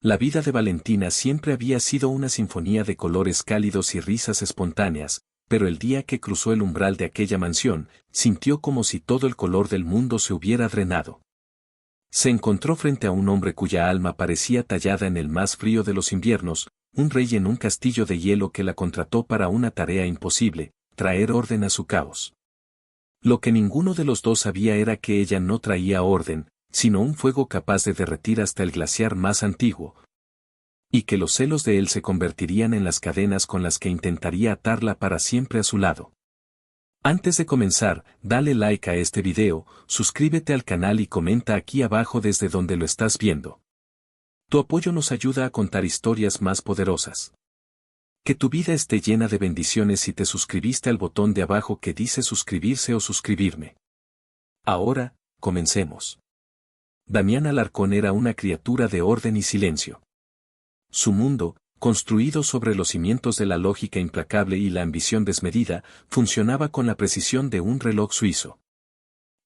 La vida de Valentina siempre había sido una sinfonía de colores cálidos y risas espontáneas, pero el día que cruzó el umbral de aquella mansión, sintió como si todo el color del mundo se hubiera drenado. Se encontró frente a un hombre cuya alma parecía tallada en el más frío de los inviernos, un rey en un castillo de hielo que la contrató para una tarea imposible, traer orden a su caos. Lo que ninguno de los dos sabía era que ella no traía orden, sino un fuego capaz de derretir hasta el glaciar más antiguo, y que los celos de él se convertirían en las cadenas con las que intentaría atarla para siempre a su lado. Antes de comenzar, dale like a este video, suscríbete al canal y comenta aquí abajo desde donde lo estás viendo. Tu apoyo nos ayuda a contar historias más poderosas. Que tu vida esté llena de bendiciones si te suscribiste al botón de abajo que dice suscribirse o suscribirme. Ahora, comencemos. Damián Alarcón era una criatura de orden y silencio. Su mundo, construido sobre los cimientos de la lógica implacable y la ambición desmedida, funcionaba con la precisión de un reloj suizo.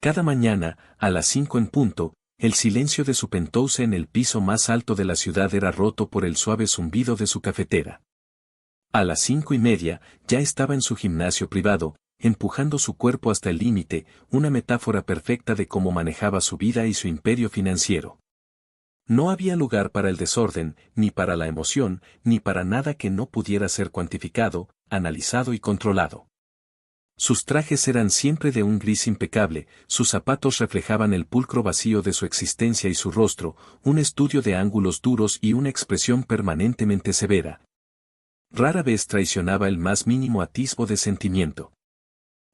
Cada mañana, a las 5 en punto, el silencio de su penthouse en el piso más alto de la ciudad era roto por el suave zumbido de su cafetera. A las 5:30, ya estaba en su gimnasio privado, empujando su cuerpo hasta el límite, una metáfora perfecta de cómo manejaba su vida y su imperio financiero. No había lugar para el desorden, ni para la emoción, ni para nada que no pudiera ser cuantificado, analizado y controlado. Sus trajes eran siempre de un gris impecable, sus zapatos reflejaban el pulcro vacío de su existencia y su rostro, un estudio de ángulos duros y una expresión permanentemente severa. Rara vez traicionaba el más mínimo atisbo de sentimiento.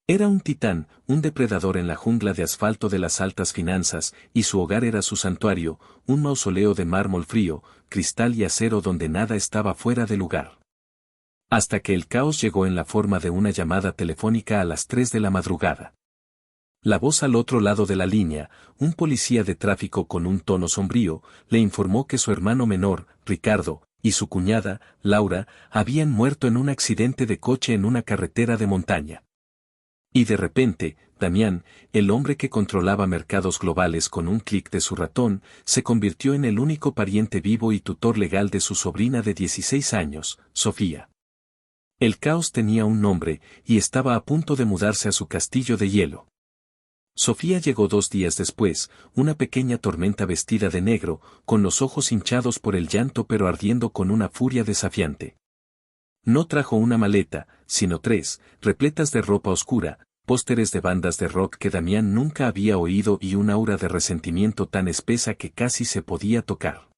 Era un titán, un depredador en la jungla de asfalto de las altas finanzas, y su hogar era su santuario, un mausoleo de mármol frío, cristal y acero donde nada estaba fuera de lugar. Hasta que el caos llegó en la forma de una llamada telefónica a las 3 de la madrugada. La voz al otro lado de la línea, un policía de tráfico con un tono sombrío, le informó que su hermano menor, Ricardo, y su cuñada, Laura, habían muerto en un accidente de coche en una carretera de montaña. Y de repente, Damián, el hombre que controlaba mercados globales con un clic de su ratón, se convirtió en el único pariente vivo y tutor legal de su sobrina de 16 años, Sofía. El caos tenía un nombre, y estaba a punto de mudarse a su castillo de hielo. Sofía llegó 2 días después, una pequeña tormenta vestida de negro, con los ojos hinchados por el llanto pero ardiendo con una furia desafiante. No trajo una maleta, sino 3, repletas de ropa oscura, pósteres de bandas de rock que Damián nunca había oído y un aura de resentimiento tan espesa que casi se podía tocar.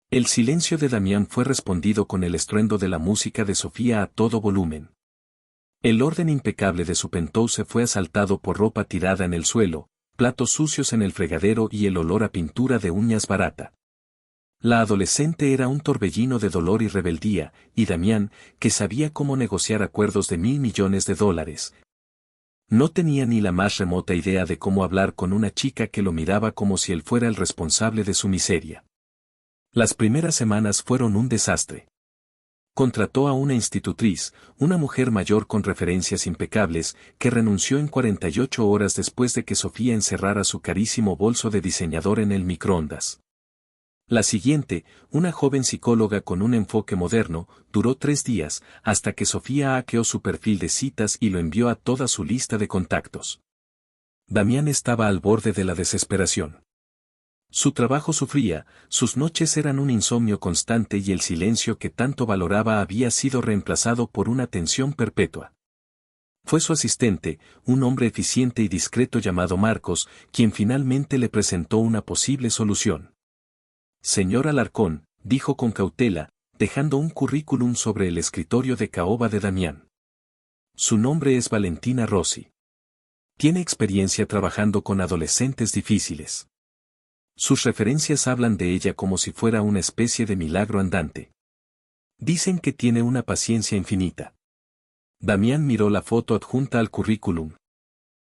El silencio de Damián fue respondido con el estruendo de la música de Sofía a todo volumen. El orden impecable de su penthouse fue asaltado por ropa tirada en el suelo, platos sucios en el fregadero y el olor a pintura de uñas barata. La adolescente era un torbellino de dolor y rebeldía, y Damián, que sabía cómo negociar acuerdos de $1.000 millones, no tenía ni la más remota idea de cómo hablar con una chica que lo miraba como si él fuera el responsable de su miseria. Las primeras semanas fueron un desastre. Contrató a una institutriz, una mujer mayor con referencias impecables, que renunció en 48 horas después de que Sofía encerrara su carísimo bolso de diseñador en el microondas. La siguiente, una joven psicóloga con un enfoque moderno, duró 3 días, hasta que Sofía hackeó su perfil de citas y lo envió a toda su lista de contactos. Damián estaba al borde de la desesperación. Su trabajo sufría, sus noches eran un insomnio constante y el silencio que tanto valoraba había sido reemplazado por una tensión perpetua. Fue su asistente, un hombre eficiente y discreto llamado Marcos, quien finalmente le presentó una posible solución. Señor Alarcón, dijo con cautela, dejando un currículum sobre el escritorio de caoba de Damián. Su nombre es Valentina Rossi. Tiene experiencia trabajando con adolescentes difíciles. Sus referencias hablan de ella como si fuera una especie de milagro andante. Dicen que tiene una paciencia infinita. Damián miró la foto adjunta al currículum.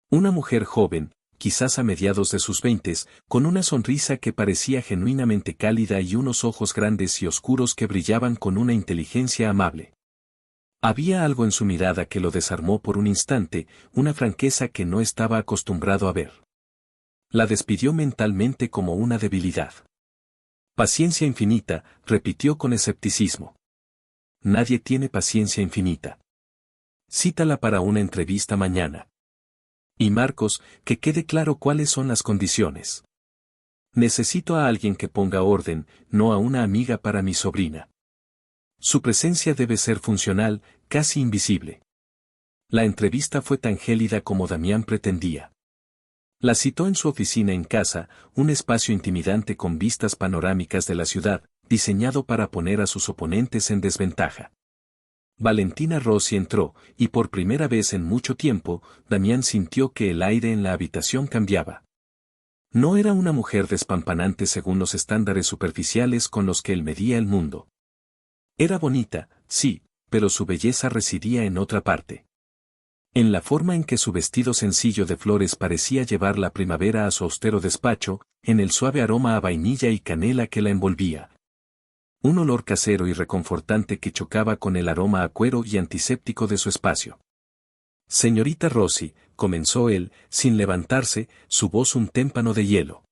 Una mujer joven, quizás a mediados de sus 20, con una sonrisa que parecía genuinamente cálida y unos ojos grandes y oscuros que brillaban con una inteligencia amable. Había algo en su mirada que lo desarmó por un instante, una franqueza que no estaba acostumbrado a ver. La despidió mentalmente como una debilidad. Paciencia infinita, repitió con escepticismo. Nadie tiene paciencia infinita. Cítala para una entrevista mañana. Y Marcos, que quede claro cuáles son las condiciones. Necesito a alguien que ponga orden, no a una amiga para mi sobrina. Su presencia debe ser funcional, casi invisible. La entrevista fue tan gélida como Damián pretendía. La citó en su oficina en casa, un espacio intimidante con vistas panorámicas de la ciudad, diseñado para poner a sus oponentes en desventaja. Valentina Rossi entró, y por primera vez en mucho tiempo, Damián sintió que el aire en la habitación cambiaba. No era una mujer despampanante según los estándares superficiales con los que él medía el mundo. Era bonita, sí, pero su belleza residía en otra parte. En la forma en que su vestido sencillo de flores parecía llevar la primavera a su austero despacho, en el suave aroma a vainilla y canela que la envolvía. Un olor casero y reconfortante que chocaba con el aroma a cuero y antiséptico de su espacio. Señorita Rossi, comenzó él, sin levantarse, su voz un témpano de hielo.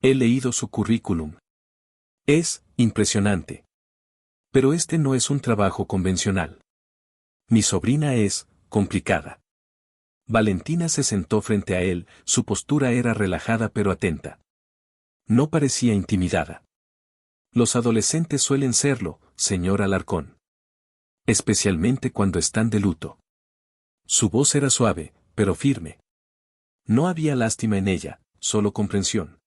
He leído su currículum. Es impresionante. Pero este no es un trabajo convencional. Mi sobrina es complicada. Valentina se sentó frente a él, su postura era relajada pero atenta. No parecía intimidada. Los adolescentes suelen serlo, señor Alarcón. Especialmente cuando están de luto. Su voz era suave, pero firme. No había lástima en ella, solo comprensión.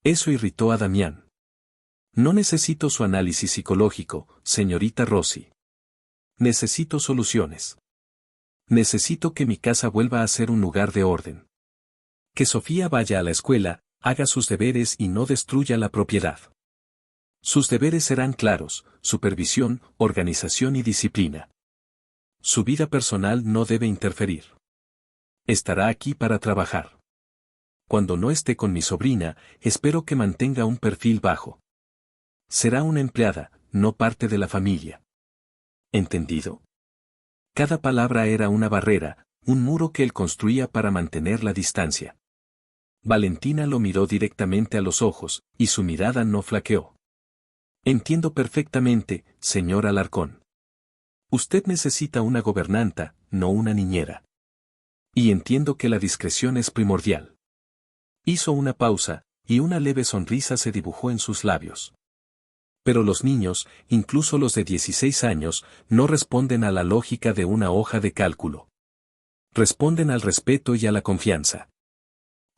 Eso irritó a Damián. No necesito su análisis psicológico, señorita Rossi. Necesito soluciones. Necesito que mi casa vuelva a ser un lugar de orden. Que Sofía vaya a la escuela, haga sus deberes y no destruya la propiedad. Sus deberes serán claros, supervisión, organización y disciplina. Su vida personal no debe interferir. Estará aquí para trabajar. Cuando no esté con mi sobrina, espero que mantenga un perfil bajo. Será una empleada, no parte de la familia. ¿Entendido? Cada palabra era una barrera, un muro que él construía para mantener la distancia. Valentina lo miró directamente a los ojos, y su mirada no flaqueó. Entiendo perfectamente, señor Alarcón. Usted necesita una gobernanta, no una niñera. Y entiendo que la discreción es primordial. Hizo una pausa, y una leve sonrisa se dibujó en sus labios. Pero los niños, incluso los de 16 años, no responden a la lógica de una hoja de cálculo. Responden al respeto y a la confianza.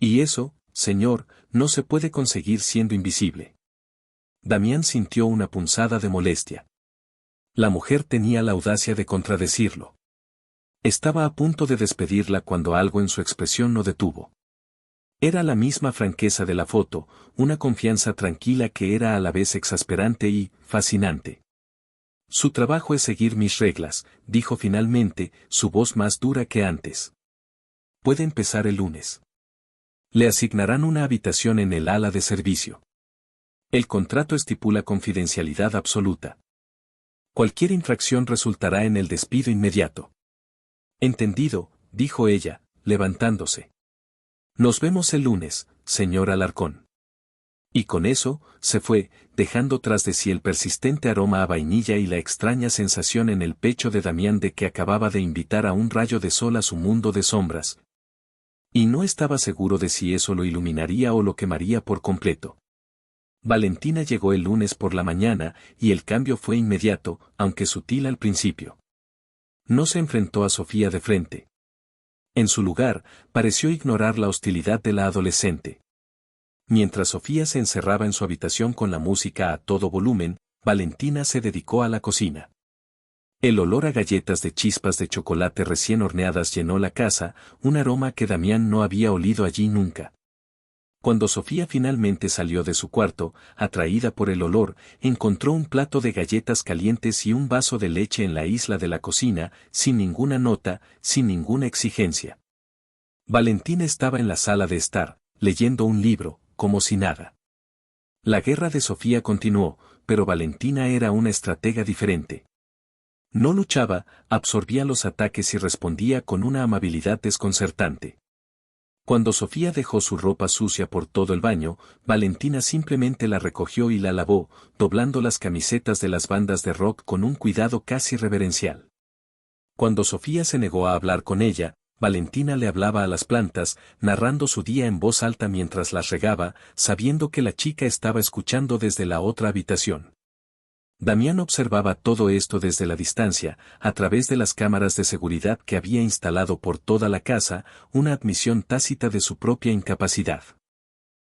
Y eso, señor, no se puede conseguir siendo invisible. Damián sintió una punzada de molestia. La mujer tenía la audacia de contradecirlo. Estaba a punto de despedirla cuando algo en su expresión lo detuvo. Era la misma franqueza de la foto, una confianza tranquila que era a la vez exasperante y fascinante. Su trabajo es seguir mis reglas, dijo finalmente, su voz más dura que antes. Puede empezar el lunes. Le asignarán una habitación en el ala de servicio. El contrato estipula confidencialidad absoluta. Cualquier infracción resultará en el despido inmediato. Entendido, dijo ella, levantándose. Nos vemos el lunes, señor Alarcón. Y con eso, se fue, dejando tras de sí el persistente aroma a vainilla y la extraña sensación en el pecho de Damián de que acababa de invitar a un rayo de sol a su mundo de sombras. Y no estaba seguro de si eso lo iluminaría o lo quemaría por completo. Valentina llegó el lunes por la mañana, y el cambio fue inmediato, aunque sutil al principio. No se enfrentó a Sofía de frente. En su lugar, pareció ignorar la hostilidad de la adolescente. Mientras Sofía se encerraba en su habitación con la música a todo volumen, Valentina se dedicó a la cocina. El olor a galletas de chispas de chocolate recién horneadas llenó la casa, un aroma que Damián no había olido allí nunca. Cuando Sofía finalmente salió de su cuarto, atraída por el olor, encontró un plato de galletas calientes y un vaso de leche en la isla de la cocina, sin ninguna nota, sin ninguna exigencia. Valentina estaba en la sala de estar, leyendo un libro, como si nada. La guerra de Sofía continuó, pero Valentina era una estratega diferente. No luchaba, absorbía los ataques y respondía con una amabilidad desconcertante. Cuando Sofía dejó su ropa sucia por todo el baño, Valentina simplemente la recogió y la lavó, doblando las camisetas de las bandas de rock con un cuidado casi reverencial. Cuando Sofía se negó a hablar con ella, Valentina le hablaba a las plantas, narrando su día en voz alta mientras las regaba, sabiendo que la chica estaba escuchando desde la otra habitación. Damián observaba todo esto desde la distancia, a través de las cámaras de seguridad que había instalado por toda la casa, una admisión tácita de su propia incapacidad.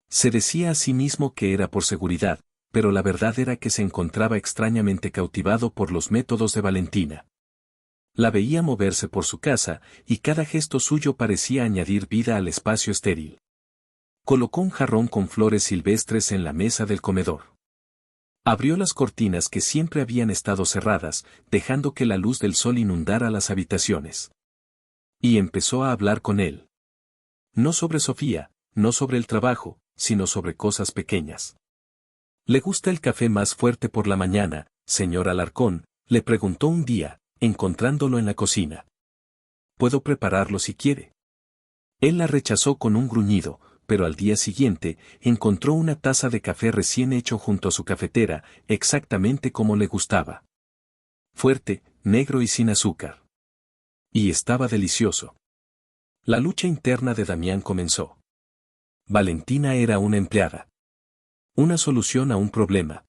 Se decía a sí mismo que era por seguridad, pero la verdad era que se encontraba extrañamente cautivado por los métodos de Valentina. La veía moverse por su casa, y cada gesto suyo parecía añadir vida al espacio estéril. Colocó un jarrón con flores silvestres en la mesa del comedor. Abrió las cortinas que siempre habían estado cerradas, dejando que la luz del sol inundara las habitaciones. Y empezó a hablar con él. No sobre Sofía, no sobre el trabajo, sino sobre cosas pequeñas. ¿Le gusta el café más fuerte por la mañana, señor Alarcón?, le preguntó un día, encontrándolo en la cocina. Puedo prepararlo si quiere. Él la rechazó con un gruñido, pero al día siguiente, encontró una taza de café recién hecho junto a su cafetera, exactamente como le gustaba. Fuerte, negro y sin azúcar. Y estaba delicioso. La lucha interna de Damián comenzó. Valentina era una empleada. Una solución a un problema.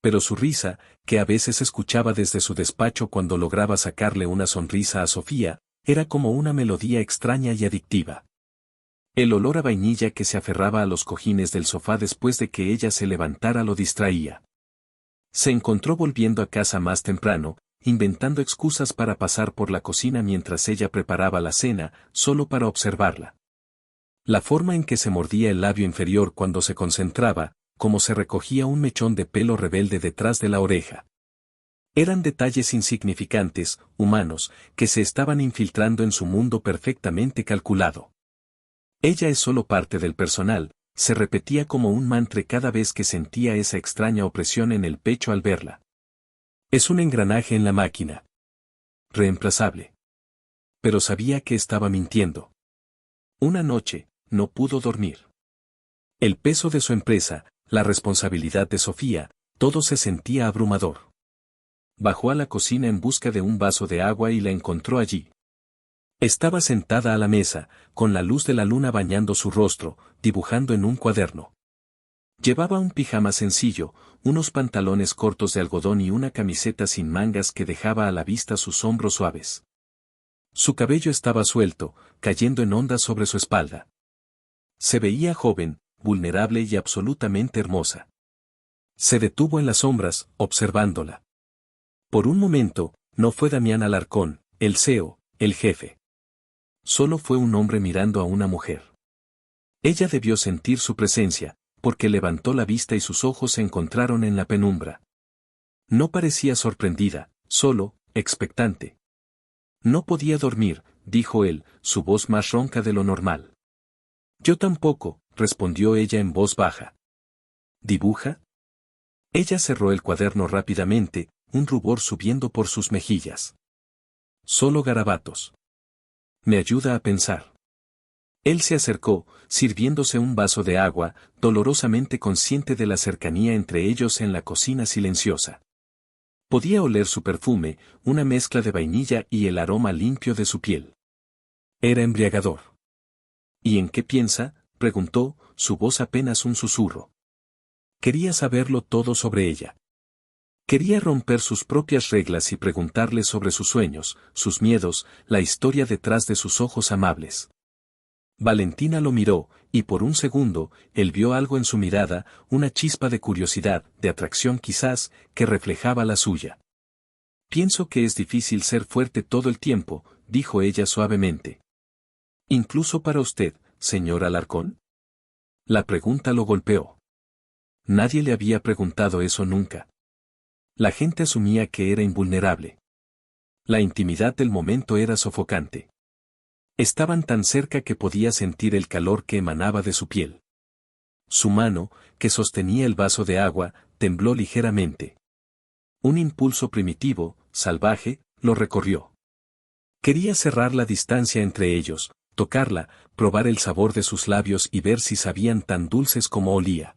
Pero su risa, que a veces escuchaba desde su despacho cuando lograba sacarle una sonrisa a Sofía, era como una melodía extraña y adictiva. El olor a vainilla que se aferraba a los cojines del sofá después de que ella se levantara lo distraía. Se encontró volviendo a casa más temprano, inventando excusas para pasar por la cocina mientras ella preparaba la cena, solo para observarla. La forma en que se mordía el labio inferior cuando se concentraba, como se recogía un mechón de pelo rebelde detrás de la oreja. Eran detalles insignificantes, humanos, que se estaban infiltrando en su mundo perfectamente calculado. Ella es solo parte del personal, se repetía como un mantra cada vez que sentía esa extraña opresión en el pecho al verla. Es un engranaje en la máquina. Reemplazable. Pero sabía que estaba mintiendo. Una noche, no pudo dormir. El peso de su empresa, la responsabilidad de Sofía, todo se sentía abrumador. Bajó a la cocina en busca de un vaso de agua y la encontró allí. Estaba sentada a la mesa, con la luz de la luna bañando su rostro, dibujando en un cuaderno. Llevaba un pijama sencillo, unos pantalones cortos de algodón y una camiseta sin mangas que dejaba a la vista sus hombros suaves. Su cabello estaba suelto, cayendo en ondas sobre su espalda. Se veía joven, vulnerable y absolutamente hermosa. Se detuvo en las sombras, observándola. Por un momento, no fue Damián Alarcón, el CEO, el jefe. Solo fue un hombre mirando a una mujer. Ella debió sentir su presencia, porque levantó la vista y sus ojos se encontraron en la penumbra. No parecía sorprendida, solo, expectante. No podía dormir, dijo él, su voz más ronca de lo normal. Yo tampoco, respondió ella en voz baja. ¿Dibuja? Ella cerró el cuaderno rápidamente, un rubor subiendo por sus mejillas. Solo garabatos. Me ayuda a pensar. Él se acercó, sirviéndose un vaso de agua, dolorosamente consciente de la cercanía entre ellos en la cocina silenciosa. Podía oler su perfume, una mezcla de vainilla y el aroma limpio de su piel. Era embriagador. ¿Y en qué piensa?, preguntó, su voz apenas un susurro. Quería saberlo todo sobre ella. Quería romper sus propias reglas y preguntarle sobre sus sueños, sus miedos, la historia detrás de sus ojos amables. Valentina lo miró, y por un segundo, él vio algo en su mirada, una chispa de curiosidad, de atracción quizás, que reflejaba la suya. Pienso que es difícil ser fuerte todo el tiempo, dijo ella suavemente. ¿Incluso para usted, señor Alarcón? La pregunta lo golpeó. Nadie le había preguntado eso nunca. La gente asumía que era invulnerable. La intimidad del momento era sofocante. Estaban tan cerca que podía sentir el calor que emanaba de su piel. Su mano, que sostenía el vaso de agua, tembló ligeramente. Un impulso primitivo, salvaje, lo recorrió. Quería cerrar la distancia entre ellos, tocarla, probar el sabor de sus labios y ver si sabían tan dulces como olía.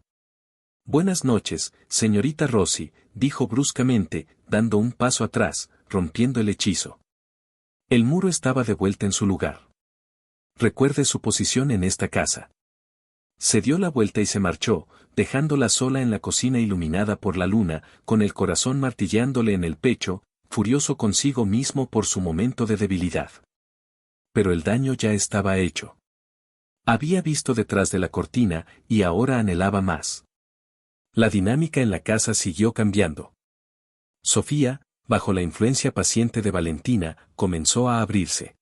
Buenas noches, señorita Rossi, dijo bruscamente, dando un paso atrás, rompiendo el hechizo. El muro estaba de vuelta en su lugar. Recuerde su posición en esta casa. Se dio la vuelta y se marchó, dejándola sola en la cocina iluminada por la luna, con el corazón martillándole en el pecho, furioso consigo mismo por su momento de debilidad. Pero el daño ya estaba hecho. Había visto detrás de la cortina, y ahora anhelaba más. La dinámica en la casa siguió cambiando. Sofía, bajo la influencia paciente de Valentina, comenzó a abrirse.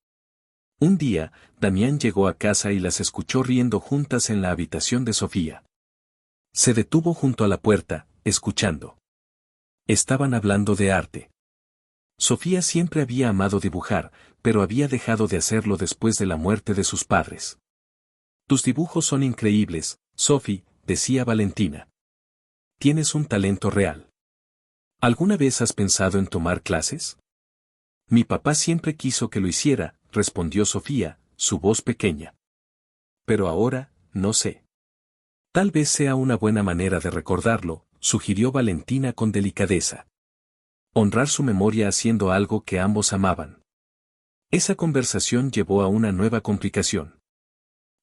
Un día, Damián llegó a casa y las escuchó riendo juntas en la habitación de Sofía. Se detuvo junto a la puerta, escuchando. Estaban hablando de arte. Sofía siempre había amado dibujar, pero había dejado de hacerlo después de la muerte de sus padres. Tus dibujos son increíbles, Sophie, decía Valentina. Tienes un talento real. ¿Alguna vez has pensado en tomar clases? Mi papá siempre quiso que lo hiciera, respondió Sofía, su voz pequeña. Pero ahora, no sé. Tal vez sea una buena manera de recordarlo, sugirió Valentina con delicadeza. Honrar su memoria haciendo algo que ambos amaban. Esa conversación llevó a una nueva complicación.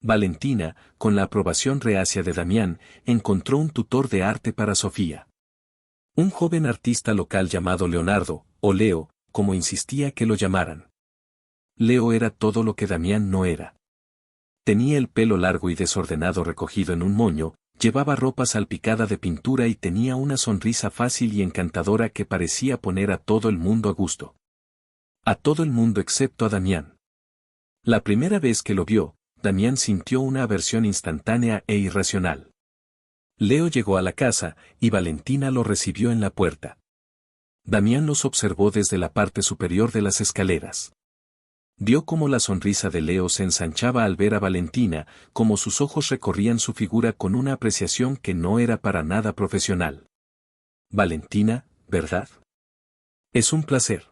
Valentina, con la aprobación reacia de Damián, encontró un tutor de arte para Sofía. Un joven artista local llamado Leonardo, o Leo, como insistía que lo llamaran. Leo era todo lo que Damián no era. Tenía el pelo largo y desordenado recogido en un moño, llevaba ropa salpicada de pintura y tenía una sonrisa fácil y encantadora que parecía poner a todo el mundo a gusto. A todo el mundo excepto a Damián. La primera vez que lo vio, Damián sintió una aversión instantánea e irracional. Leo llegó a la casa, y Valentina lo recibió en la puerta. Damián los observó desde la parte superior de las escaleras. Vio cómo la sonrisa de Leo se ensanchaba al ver a Valentina, cómo sus ojos recorrían su figura con una apreciación que no era para nada profesional. Valentina, ¿verdad? Es un placer.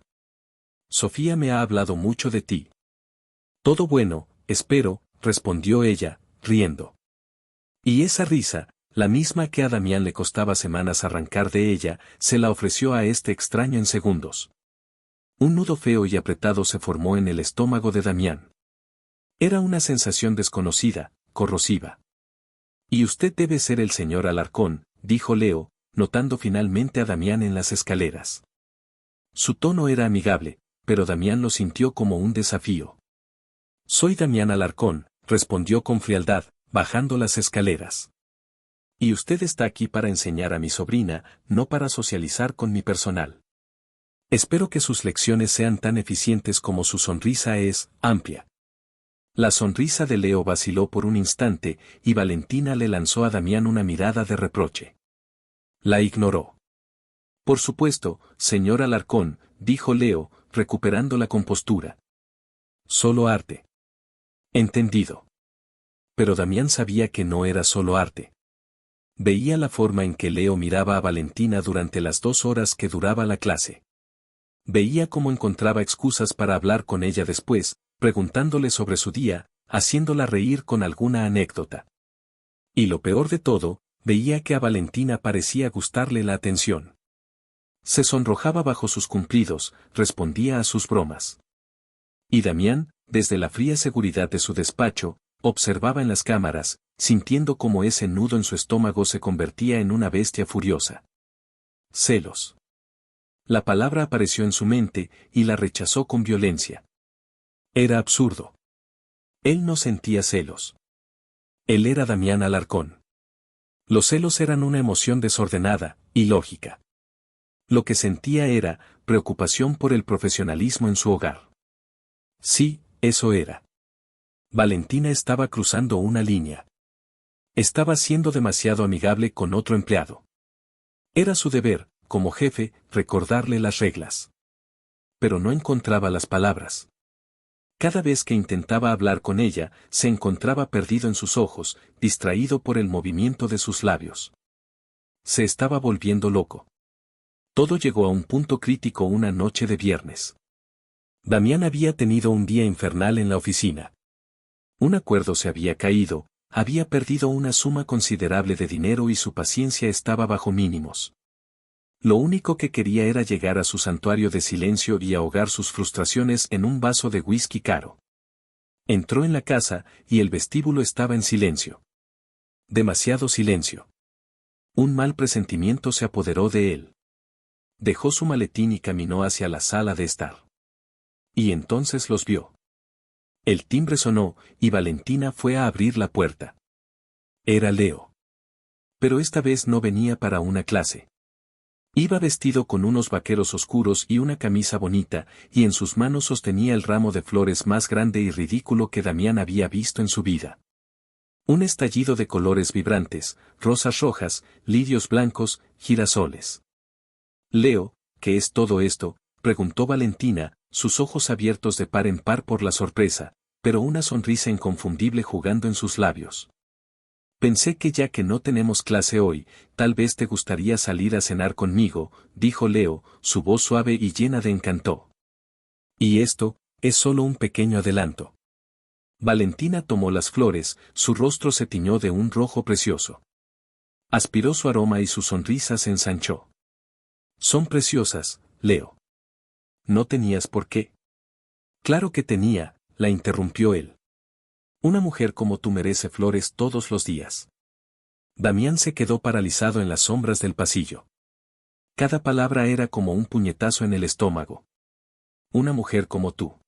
Sofía me ha hablado mucho de ti. Todo bueno, espero, respondió ella, riendo. Y esa risa, la misma que a Damián le costaba semanas arrancar de ella, se la ofreció a este extraño en segundos. Un nudo feo y apretado se formó en el estómago de Damián. Era una sensación desconocida, corrosiva. Y usted debe ser el señor Alarcón, dijo Leo, notando finalmente a Damián en las escaleras. Su tono era amigable, pero Damián lo sintió como un desafío. Soy Damián Alarcón, respondió con frialdad, bajando las escaleras. Y usted está aquí para enseñar a mi sobrina, no para socializar con mi personal. Espero que sus lecciones sean tan eficientes como su sonrisa es amplia. La sonrisa de Leo vaciló por un instante, y Valentina le lanzó a Damián una mirada de reproche. La ignoró. Por supuesto, señor Alarcón, dijo Leo, recuperando la compostura. Solo arte. Entendido. Pero Damián sabía que no era solo arte. Veía la forma en que Leo miraba a Valentina durante las 2 horas que duraba la clase. Veía cómo encontraba excusas para hablar con ella después, preguntándole sobre su día, haciéndola reír con alguna anécdota. Y lo peor de todo, veía que a Valentina parecía gustarle la atención. Se sonrojaba bajo sus cumplidos, respondía a sus bromas. Y Damián, desde la fría seguridad de su despacho, observaba en las cámaras, sintiendo cómo ese nudo en su estómago se convertía en una bestia furiosa. Celos. La palabra apareció en su mente, y la rechazó con violencia. Era absurdo. Él no sentía celos. Él era Damián Alarcón. Los celos eran una emoción desordenada, ilógica. Lo que sentía era preocupación por el profesionalismo en su hogar. Sí, eso era. Valentina estaba cruzando una línea. Estaba siendo demasiado amigable con otro empleado. Era su deber, como jefe, recordarle las reglas. Pero no encontraba las palabras. Cada vez que intentaba hablar con ella, se encontraba perdido en sus ojos, distraído por el movimiento de sus labios. Se estaba volviendo loco. Todo llegó a un punto crítico una noche de viernes. Damián había tenido un día infernal en la oficina. Un acuerdo se había caído, había perdido una suma considerable de dinero y su paciencia estaba bajo mínimos. Lo único que quería era llegar a su santuario de silencio y ahogar sus frustraciones en un vaso de whisky caro. Entró en la casa y el vestíbulo estaba en silencio. Demasiado silencio. Un mal presentimiento se apoderó de él. Dejó su maletín y caminó hacia la sala de estar. Y entonces los vio. El timbre sonó y Valentina fue a abrir la puerta. Era Leo. Pero esta vez no venía para una clase. Iba vestido con unos vaqueros oscuros y una camisa bonita, y en sus manos sostenía el ramo de flores más grande y ridículo que Damián había visto en su vida. Un estallido de colores vibrantes, rosas rojas, lirios blancos, girasoles. Leo, ¿qué es todo esto?, preguntó Valentina, sus ojos abiertos de par en par por la sorpresa, pero una sonrisa inconfundible jugando en sus labios. Pensé que ya que no tenemos clase hoy, tal vez te gustaría salir a cenar conmigo, dijo Leo, su voz suave y llena de encanto. Y esto, es solo un pequeño adelanto. Valentina tomó las flores, su rostro se tiñó de un rojo precioso. Aspiró su aroma y su sonrisa se ensanchó. Son preciosas, Leo. ¿No tenías por qué? Claro que tenía, la interrumpió él. Una mujer como tú merece flores todos los días. Damián se quedó paralizado en las sombras del pasillo. Cada palabra era como un puñetazo en el estómago. Una mujer como tú.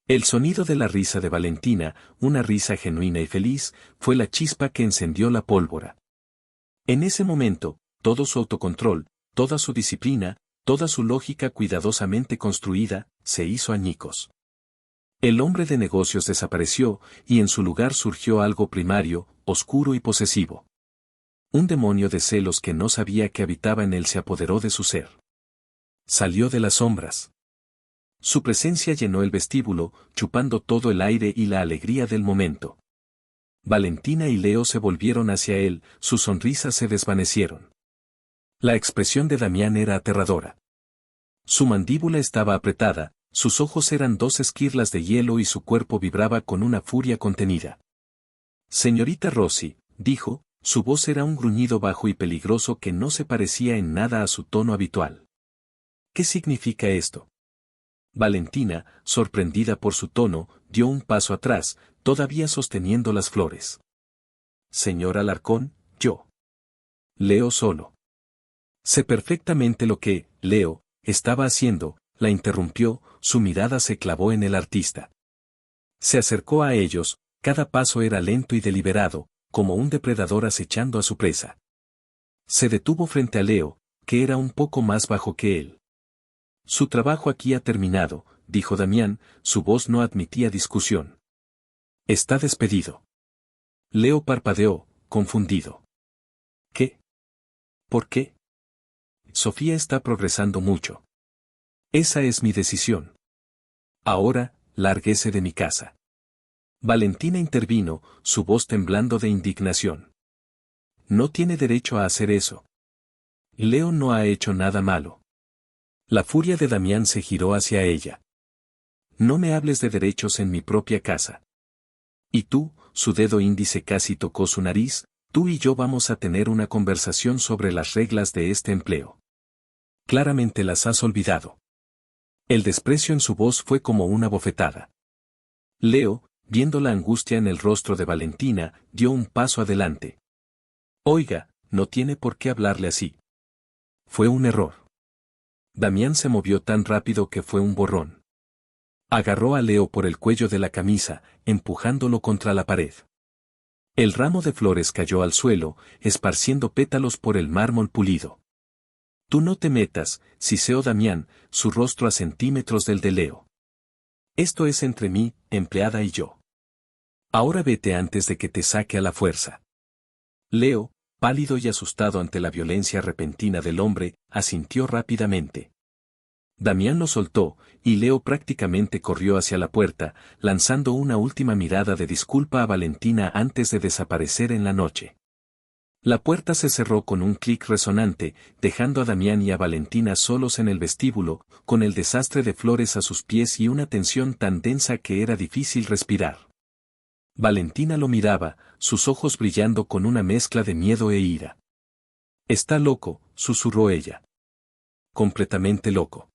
El sonido de la risa de Valentina, una risa genuina y feliz, fue la chispa que encendió la pólvora. En ese momento, todo su autocontrol, toda su disciplina, toda su lógica cuidadosamente construida, se hizo añicos. El hombre de negocios desapareció, y en su lugar surgió algo primario, oscuro y posesivo. Un demonio de celos que no sabía que habitaba en él se apoderó de su ser. Salió de las sombras. Su presencia llenó el vestíbulo, chupando todo el aire y la alegría del momento. Valentina y Leo se volvieron hacia él, sus sonrisas se desvanecieron. La expresión de Damián era aterradora. Su mandíbula estaba apretada, sus ojos eran dos esquirlas de hielo y su cuerpo vibraba con una furia contenida. Señorita Rossi, dijo, su voz era un gruñido bajo y peligroso que no se parecía en nada a su tono habitual. ¿Qué significa esto? Valentina, sorprendida por su tono, dio un paso atrás, todavía sosteniendo las flores. Señor Alarcón, yo. Leo solo. Sé perfectamente lo que, Leo, estaba haciendo, la interrumpió, su mirada se clavó en el artista. Se acercó a ellos, cada paso era lento y deliberado, como un depredador acechando a su presa. Se detuvo frente a Leo, que era un poco más bajo que él. Su trabajo aquí ha terminado, dijo Damián, su voz no admitía discusión. Está despedido. Leo parpadeó, confundido. ¿Qué? ¿Por qué? Sofía está progresando mucho. Esa es mi decisión. Ahora, lárguese de mi casa. Valentina intervino, su voz temblando de indignación. No tiene derecho a hacer eso. Leo no ha hecho nada malo. La furia de Damián se giró hacia ella. No me hables de derechos en mi propia casa. Y tú, su dedo índice casi tocó su nariz, tú y yo vamos a tener una conversación sobre las reglas de este empleo. Claramente las has olvidado. El desprecio en su voz fue como una bofetada. Leo, viendo la angustia en el rostro de Valentina, dio un paso adelante. Oiga, no tiene por qué hablarle así. Fue un error. Damián se movió tan rápido que fue un borrón. Agarró a Leo por el cuello de la camisa, empujándolo contra la pared. El ramo de flores cayó al suelo, esparciendo pétalos por el mármol pulido. Tú no te metas, siseó Damián, su rostro a centímetros del de Leo. Esto es entre mí, empleada y yo. Ahora vete antes de que te saque a la fuerza. Leo, pálido y asustado ante la violencia repentina del hombre, asintió rápidamente. Damián lo soltó, y Leo prácticamente corrió hacia la puerta, lanzando una última mirada de disculpa a Valentina antes de desaparecer en la noche. La puerta se cerró con un clic resonante, dejando a Damián y a Valentina solos en el vestíbulo, con el desastre de flores a sus pies y una tensión tan densa que era difícil respirar. Valentina lo miraba, sus ojos brillando con una mezcla de miedo e ira. «Está loco», susurró ella. «Completamente loco».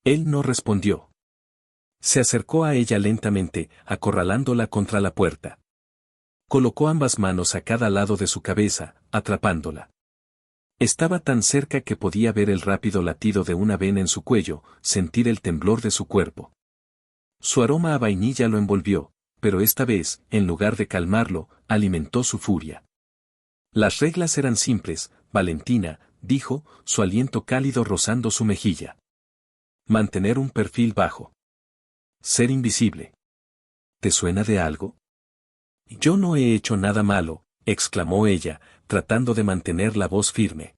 Él no respondió. Se acercó a ella lentamente, acorralándola contra la puerta. Colocó ambas manos a cada lado de su cabeza, atrapándola. Estaba tan cerca que podía ver el rápido latido de una vena en su cuello, sentir el temblor de su cuerpo. Su aroma a vainilla lo envolvió, pero esta vez, en lugar de calmarlo, alimentó su furia. Las reglas eran simples, Valentina, dijo, su aliento cálido rozando su mejilla. Mantener un perfil bajo. Ser invisible. ¿Te suena de algo? Yo no he hecho nada malo, exclamó ella, tratando de mantener la voz firme.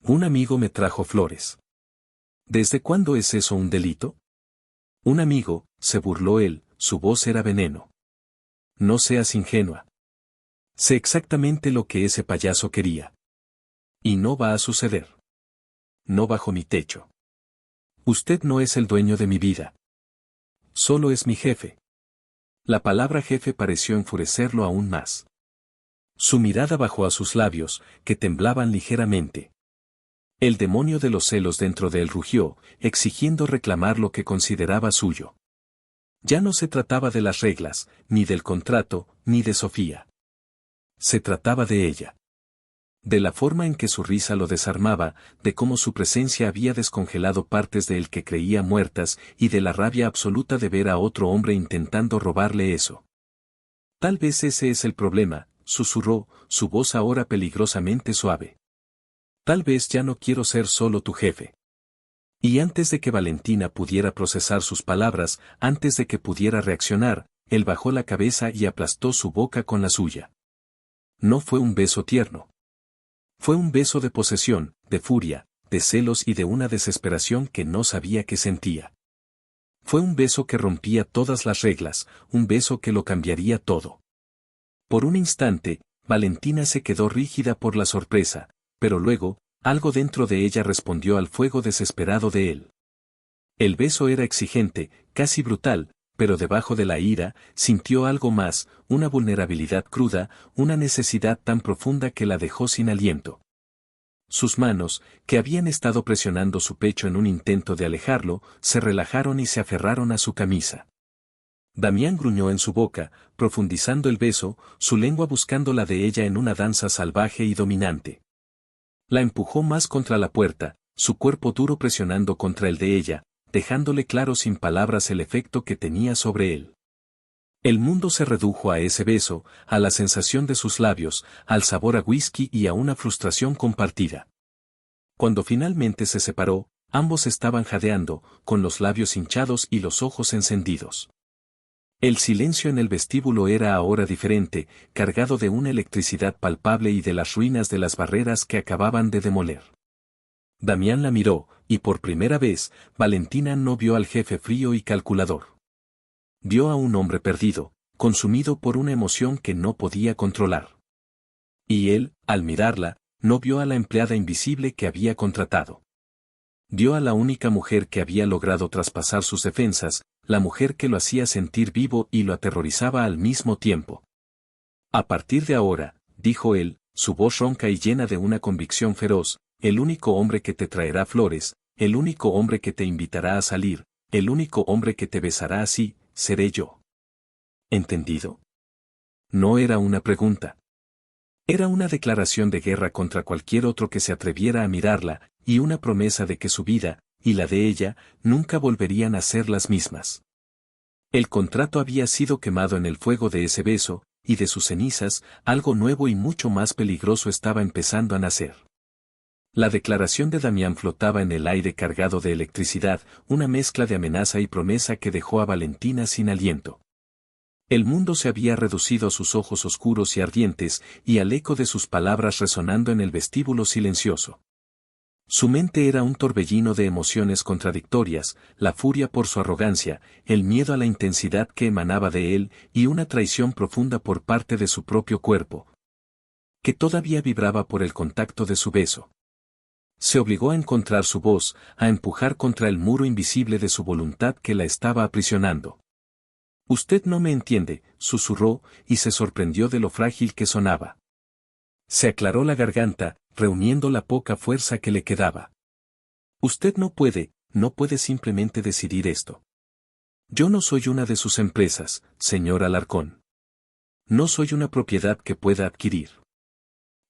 Un amigo me trajo flores. ¿Desde cuándo es eso un delito? Un amigo, se burló él, su voz era veneno. No seas ingenua. Sé exactamente lo que ese payaso quería. Y no va a suceder. No bajo mi techo. Usted no es el dueño de mi vida. Solo es mi jefe. La palabra jefe pareció enfurecerlo aún más. Su mirada bajó a sus labios, que temblaban ligeramente. El demonio de los celos dentro de él rugió, exigiendo reclamar lo que consideraba suyo. Ya no se trataba de las reglas, ni del contrato, ni de Sofía. Se trataba de ella. De la forma en que su risa lo desarmaba, de cómo su presencia había descongelado partes de él que creía muertas, y de la rabia absoluta de ver a otro hombre intentando robarle eso. Tal vez ese es el problema, susurró, su voz ahora peligrosamente suave. Tal vez ya no quiero ser solo tu jefe. Y antes de que Valentina pudiera procesar sus palabras, antes de que pudiera reaccionar, él bajó la cabeza y aplastó su boca con la suya. No fue un beso tierno. Fue un beso de posesión, de furia, de celos y de una desesperación que no sabía que sentía. Fue un beso que rompía todas las reglas, un beso que lo cambiaría todo. Por un instante, Valentina se quedó rígida por la sorpresa, pero luego, algo dentro de ella respondió al fuego desesperado de él. El beso era exigente, casi brutal, pero debajo de la ira, sintió algo más, una vulnerabilidad cruda, una necesidad tan profunda que la dejó sin aliento. Sus manos, que habían estado presionando su pecho en un intento de alejarlo, se relajaron y se aferraron a su camisa. Damián gruñó en su boca, profundizando el beso, su lengua buscando la de ella en una danza salvaje y dominante. La empujó más contra la puerta, su cuerpo duro presionando contra el de ella, dejándole claro sin palabras el efecto que tenía sobre él. El mundo se redujo a ese beso, a la sensación de sus labios, al sabor a whisky y a una frustración compartida. Cuando finalmente se separó, ambos estaban jadeando, con los labios hinchados y los ojos encendidos. El silencio en el vestíbulo era ahora diferente, cargado de una electricidad palpable y de las ruinas de las barreras que acababan de demoler. Damián la miró, y por primera vez, Valentina no vio al jefe frío y calculador. Vio a un hombre perdido, consumido por una emoción que no podía controlar. Y él, al mirarla, no vio a la empleada invisible que había contratado. Vio a la única mujer que había logrado traspasar sus defensas, la mujer que lo hacía sentir vivo y lo aterrorizaba al mismo tiempo. A partir de ahora, dijo él, su voz ronca y llena de una convicción feroz, el único hombre que te traerá flores, el único hombre que te invitará a salir, el único hombre que te besará así, seré yo. ¿Entendido? No era una pregunta. Era una declaración de guerra contra cualquier otro que se atreviera a mirarla, y una promesa de que su vida, y la de ella, nunca volverían a ser las mismas. El contrato había sido quemado en el fuego de ese beso, y de sus cenizas, algo nuevo y mucho más peligroso estaba empezando a nacer. La declaración de Damián flotaba en el aire cargado de electricidad, una mezcla de amenaza y promesa que dejó a Valentina sin aliento. El mundo se había reducido a sus ojos oscuros y ardientes, y al eco de sus palabras resonando en el vestíbulo silencioso. Su mente era un torbellino de emociones contradictorias, la furia por su arrogancia, el miedo a la intensidad que emanaba de él, y una traición profunda por parte de su propio cuerpo, que todavía vibraba por el contacto de su beso. Se obligó a encontrar su voz, a empujar contra el muro invisible de su voluntad que la estaba aprisionando. Usted no me entiende, susurró, y se sorprendió de lo frágil que sonaba. Se aclaró la garganta, reuniendo la poca fuerza que le quedaba. Usted no puede simplemente decidir esto. Yo no soy una de sus empresas, señor Alarcón. No soy una propiedad que pueda adquirir.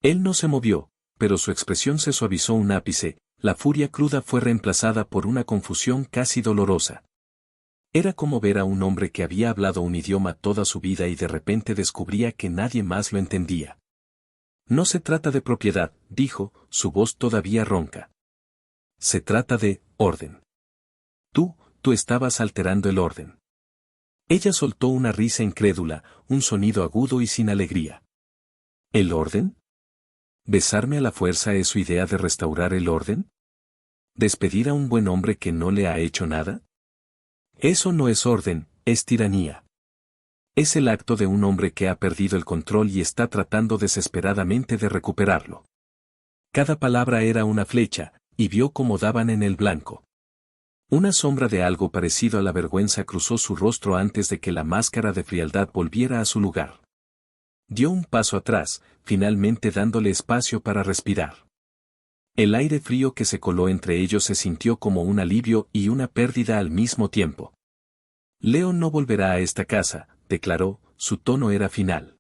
Él no se movió, pero su expresión se suavizó un ápice, la furia cruda fue reemplazada por una confusión casi dolorosa. Era como ver a un hombre que había hablado un idioma toda su vida y de repente descubría que nadie más lo entendía. No se trata de propiedad, dijo, su voz todavía ronca. Se trata de orden. Tú estabas alterando el orden. Ella soltó una risa incrédula, un sonido agudo y sin alegría. ¿El orden? ¿Besarme a la fuerza es su idea de restaurar el orden? ¿Despedir a un buen hombre que no le ha hecho nada? Eso no es orden, es tiranía. Es el acto de un hombre que ha perdido el control y está tratando desesperadamente de recuperarlo. Cada palabra era una flecha, y vio cómo daban en el blanco. Una sombra de algo parecido a la vergüenza cruzó su rostro antes de que la máscara de frialdad volviera a su lugar. Dio un paso atrás, finalmente dándole espacio para respirar. El aire frío que se coló entre ellos se sintió como un alivio y una pérdida al mismo tiempo. Leon no volverá a esta casa, declaró, su tono era final.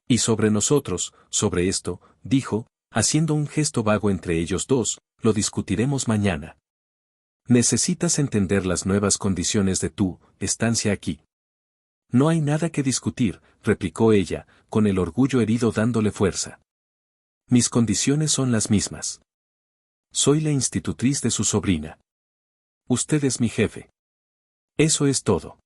Y sobre nosotros, sobre esto, dijo, haciendo un gesto vago entre ellos dos, lo discutiremos mañana. Necesitas entender las nuevas condiciones de tu estancia aquí. No hay nada que discutir, replicó ella, con el orgullo herido dándole fuerza. Mis condiciones son las mismas. Soy la institutriz de su sobrina. Usted es mi jefe. Eso es todo.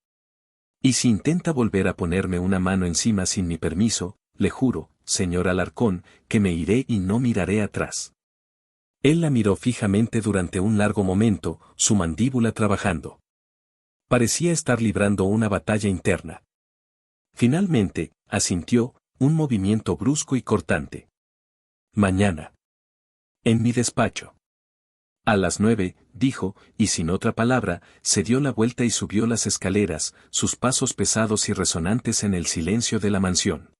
Y si intenta volver a ponerme una mano encima sin mi permiso, le juro, señor Alarcón, que me iré y no miraré atrás. Él la miró fijamente durante un largo momento, su mandíbula trabajando. Parecía estar librando una batalla interna. Finalmente, asintió, un movimiento brusco y cortante. Mañana. En mi despacho. A las 9, dijo, y sin otra palabra, se dio la vuelta y subió las escaleras, sus pasos pesados y resonantes en el silencio de la mansión.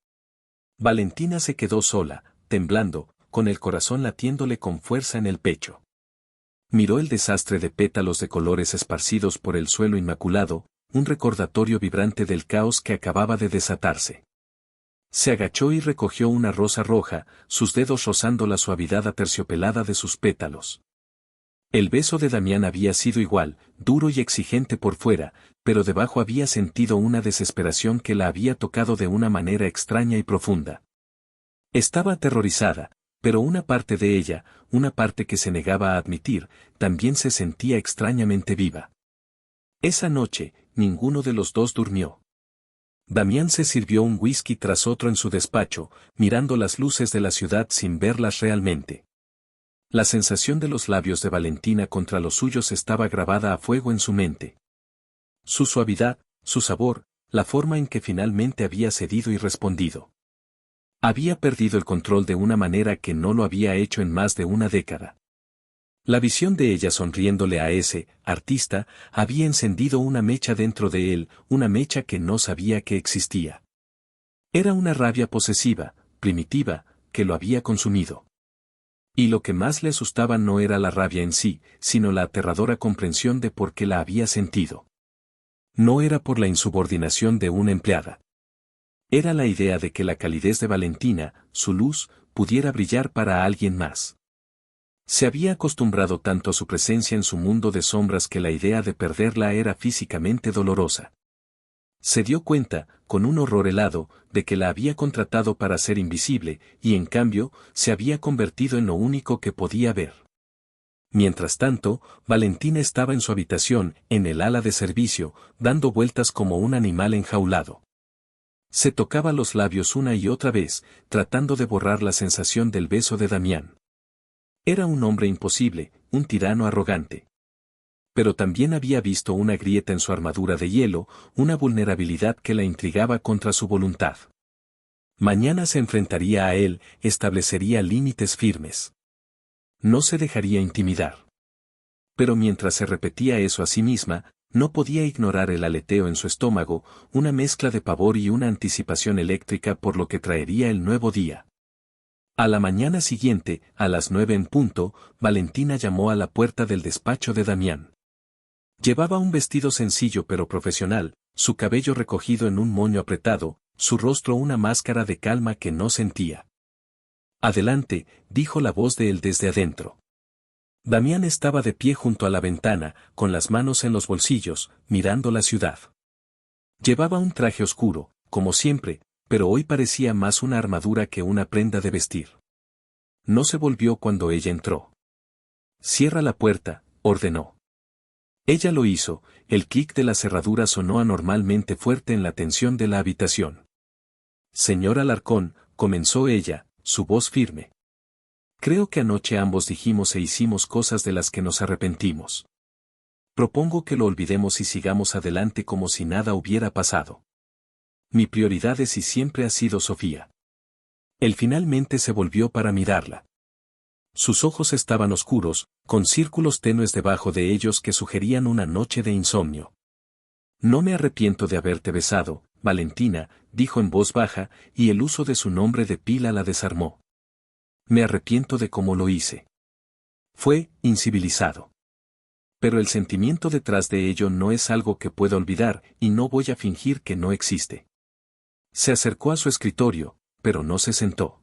Valentina se quedó sola, temblando, con el corazón latiéndole con fuerza en el pecho. Miró el desastre de pétalos de colores esparcidos por el suelo inmaculado, un recordatorio vibrante del caos que acababa de desatarse. Se agachó y recogió una rosa roja, sus dedos rozando la suavidad aterciopelada de sus pétalos. El beso de Damián había sido igual, duro y exigente por fuera, pero debajo había sentido una desesperación que la había tocado de una manera extraña y profunda. Estaba aterrorizada, pero una parte de ella, una parte que se negaba a admitir, también se sentía extrañamente viva. Esa noche, ninguno de los dos durmió. Damián se sirvió un whisky tras otro en su despacho, mirando las luces de la ciudad sin verlas realmente. La sensación de los labios de Valentina contra los suyos estaba grabada a fuego en su mente. Su suavidad, su sabor, la forma en que finalmente había cedido y respondido. Había perdido el control de una manera que no lo había hecho en más de una década. La visión de ella sonriéndole a ese artista había encendido una mecha dentro de él, una mecha que no sabía que existía. Era una rabia posesiva, primitiva, que lo había consumido. Y lo que más le asustaba no era la rabia en sí, sino la aterradora comprensión de por qué la había sentido. No era por la insubordinación de una empleada. Era la idea de que la calidez de Valentina, su luz, pudiera brillar para alguien más. Se había acostumbrado tanto a su presencia en su mundo de sombras que la idea de perderla era físicamente dolorosa. Se dio cuenta, con un horror helado, de que la había contratado para ser invisible, y en cambio, se había convertido en lo único que podía ver. Mientras tanto, Valentina estaba en su habitación, en el ala de servicio, dando vueltas como un animal enjaulado. Se tocaba los labios una y otra vez, tratando de borrar la sensación del beso de Damián. Era un hombre imposible, un tirano arrogante. Pero también había visto una grieta en su armadura de hielo, una vulnerabilidad que la intrigaba contra su voluntad. Mañana se enfrentaría a él, establecería límites firmes. No se dejaría intimidar. Pero mientras se repetía eso a sí misma, No podía ignorar el aleteo en su estómago, una mezcla de pavor y una anticipación eléctrica por lo que traería el nuevo día. A la mañana siguiente, a las 9 en punto, Valentina llamó a la puerta del despacho de Damián. Llevaba un vestido sencillo pero profesional, su cabello recogido en un moño apretado, su rostro una máscara de calma que no sentía. Adelante, dijo la voz de él desde adentro. Damián estaba de pie junto a la ventana, con las manos en los bolsillos, mirando la ciudad. Llevaba un traje oscuro, como siempre, pero hoy parecía más una armadura que una prenda de vestir. No se volvió cuando ella entró. «Cierra la puerta», ordenó. Ella lo hizo, el clic de la cerradura sonó anormalmente fuerte en la tensión de la habitación. «Señor Alarcón», comenzó ella, su voz firme. «Creo que anoche ambos dijimos e hicimos cosas de las que nos arrepentimos. Propongo que lo olvidemos y sigamos adelante como si nada hubiera pasado. Mi prioridad es y siempre ha sido Sofía». Él finalmente se volvió para mirarla. Sus ojos estaban oscuros, con círculos tenues debajo de ellos que sugerían una noche de insomnio. «No me arrepiento de haberte besado, Valentina», dijo en voz baja, y el uso de su nombre de pila la desarmó. «Me arrepiento de cómo lo hice. Fue incivilizado. Pero el sentimiento detrás de ello no es algo que pueda olvidar, y no voy a fingir que no existe». Se acercó a su escritorio, pero no se sentó.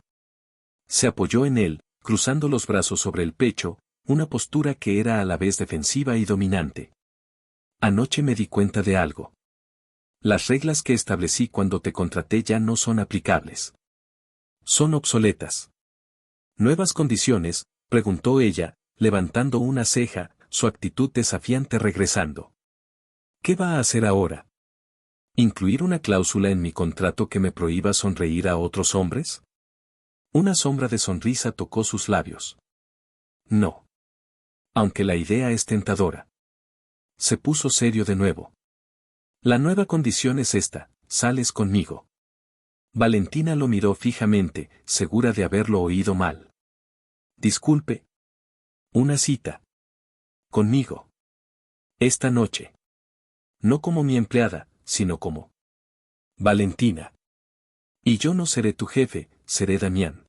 Se apoyó en él, cruzando los brazos sobre el pecho, una postura que era a la vez defensiva y dominante. «Anoche me di cuenta de algo. Las reglas que establecí cuando te contraté ya no son aplicables. Son obsoletas». «¿Nuevas condiciones?», preguntó ella, levantando una ceja, su actitud desafiante regresando. «¿Qué va a hacer ahora? ¿Incluir una cláusula en mi contrato que me prohíba sonreír a otros hombres?». Una sombra de sonrisa tocó sus labios. «No. Aunque la idea es tentadora». Se puso serio de nuevo. «La nueva condición es esta, sales conmigo». Valentina lo miró fijamente, segura de haberlo oído mal. «Disculpe. Una cita. Conmigo. Esta noche. No como mi empleada, sino como Valentina. Y yo no seré tu jefe, seré Damián».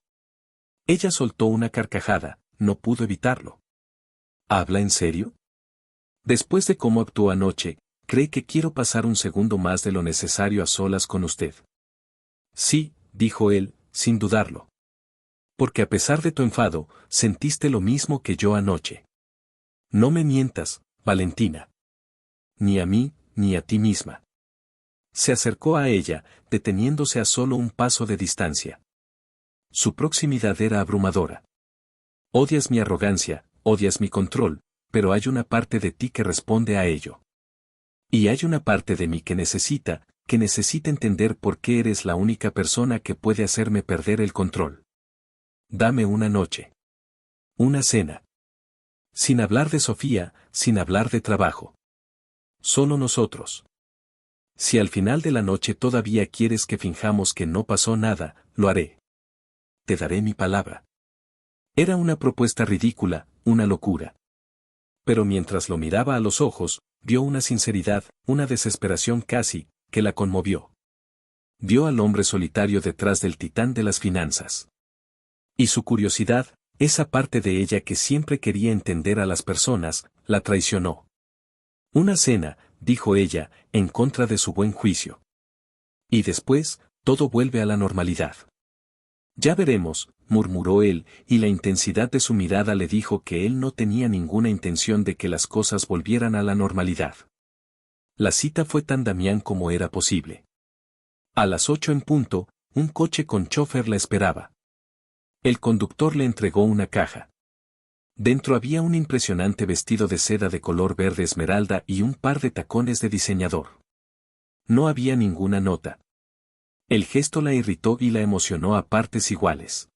Ella soltó una carcajada, no pudo evitarlo. «¿Habla en serio? Después de cómo actuó anoche, ¿cree que quiero pasar un segundo más de lo necesario a solas con usted?». «Sí», dijo él, sin dudarlo. «Porque a pesar de tu enfado, sentiste lo mismo que yo anoche. No me mientas, Valentina. Ni a mí, ni a ti misma». Se acercó a ella, deteniéndose a solo un paso de distancia. Su proximidad era abrumadora. «Odias mi arrogancia, odias mi control, pero hay una parte de ti que responde a ello. Y hay una parte de mí que necesita entender por qué eres la única persona que puede hacerme perder el control. Dame una noche. Una cena. Sin hablar de Sofía, sin hablar de trabajo. Solo nosotros. Si al final de la noche todavía quieres que finjamos que no pasó nada, lo haré. Te daré mi palabra». Era una propuesta ridícula, una locura. Pero mientras lo miraba a los ojos, vio una sinceridad, una desesperación casi, que la conmovió. Vio al hombre solitario detrás del titán de las finanzas. Y su curiosidad, esa parte de ella que siempre quería entender a las personas, la traicionó. «Una cena», dijo ella, en contra de su buen juicio. «Y después, todo vuelve a la normalidad». «Ya veremos», murmuró él, y la intensidad de su mirada le dijo que él no tenía ninguna intención de que las cosas volvieran a la normalidad. La cita fue tan Damián como era posible. A las 8 en punto, un coche con chofer la esperaba. El conductor le entregó una caja. Dentro había un impresionante vestido de seda de color verde esmeralda y un par de tacones de diseñador. No había ninguna nota. El gesto la irritó y la emocionó a partes iguales.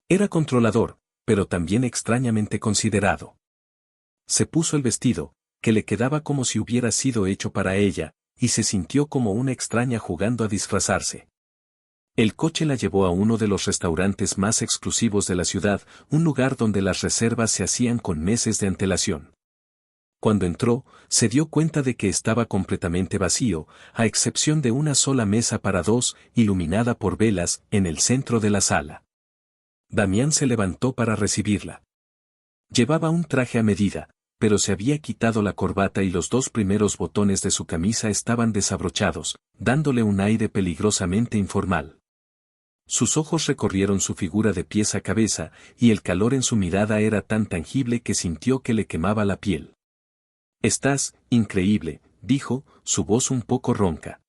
Era controlador, pero también extrañamente considerado. Se puso el vestido, que le quedaba como si hubiera sido hecho para ella, y se sintió como una extraña jugando a disfrazarse. El coche la llevó a uno de los restaurantes más exclusivos de la ciudad, un lugar donde las reservas se hacían con meses de antelación. Cuando entró, se dio cuenta de que estaba completamente vacío, a excepción de una sola mesa para dos, iluminada por velas, en el centro de la sala. Damián se levantó para recibirla. Llevaba un traje a medida, pero se había quitado la corbata y los dos primeros botones de su camisa estaban desabrochados, dándole un aire peligrosamente informal. Sus ojos recorrieron su figura de pies a cabeza, y el calor en su mirada era tan tangible que sintió que le quemaba la piel. «Estás, increíble», dijo, su voz un poco ronca.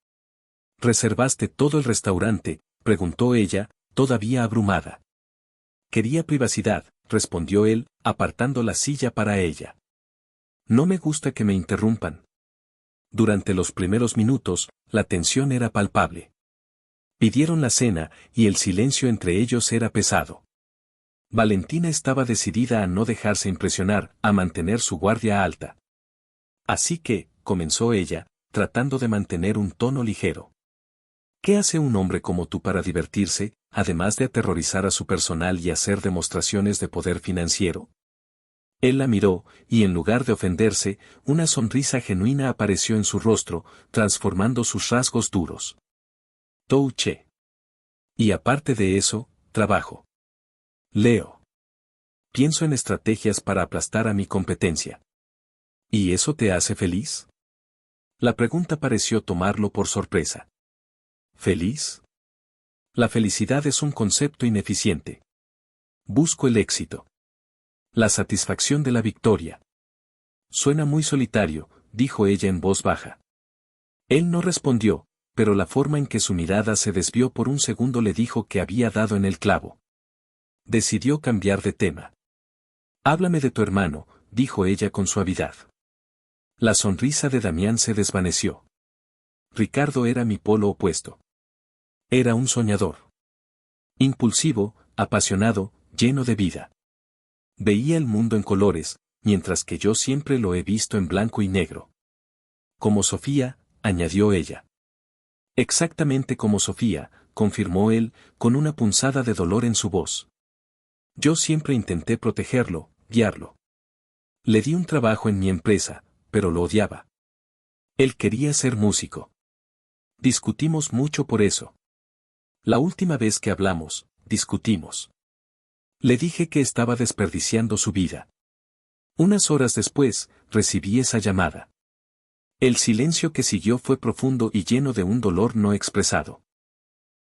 «¿Reservaste todo el restaurante?», preguntó ella, todavía abrumada. «Quería privacidad», respondió él, apartando la silla para ella. «No me gusta que me interrumpan». Durante los primeros minutos, la tensión era palpable. Pidieron la cena, y el silencio entre ellos era pesado. Valentina estaba decidida a no dejarse impresionar, a mantener su guardia alta. «Así que», comenzó ella, tratando de mantener un tono ligero. «¿Qué hace un hombre como tú para divertirse, además de aterrorizar a su personal y hacer demostraciones de poder financiero?» Él la miró, y en lugar de ofenderse, una sonrisa genuina apareció en su rostro, transformando sus rasgos duros. «Touché. Y aparte de eso, trabajo. Leo. Pienso en estrategias para aplastar a mi competencia». «¿Y eso te hace feliz?». La pregunta pareció tomarlo por sorpresa. ¿Feliz? La felicidad es un concepto ineficiente. Busco el éxito. La satisfacción de la victoria. Suena muy solitario, dijo ella en voz baja. Él no respondió, pero la forma en que su mirada se desvió por un segundo le dijo que había dado en el clavo. Decidió cambiar de tema. «Háblame de tu hermano», dijo ella con suavidad. La sonrisa de Damián se desvaneció. Ricardo era mi polo opuesto. Era un soñador. Impulsivo, apasionado, lleno de vida. Veía el mundo en colores, mientras que yo siempre lo he visto en blanco y negro. Como Sofía, añadió ella. Exactamente como Sofía, confirmó él, con una punzada de dolor en su voz. Yo siempre intenté protegerlo, guiarlo. Le di un trabajo en mi empresa, pero lo odiaba. Él quería ser músico. Discutimos mucho por eso. La última vez que hablamos, discutimos. Le dije que estaba desperdiciando su vida. Unas horas después, recibí esa llamada. El silencio que siguió fue profundo y lleno de un dolor no expresado.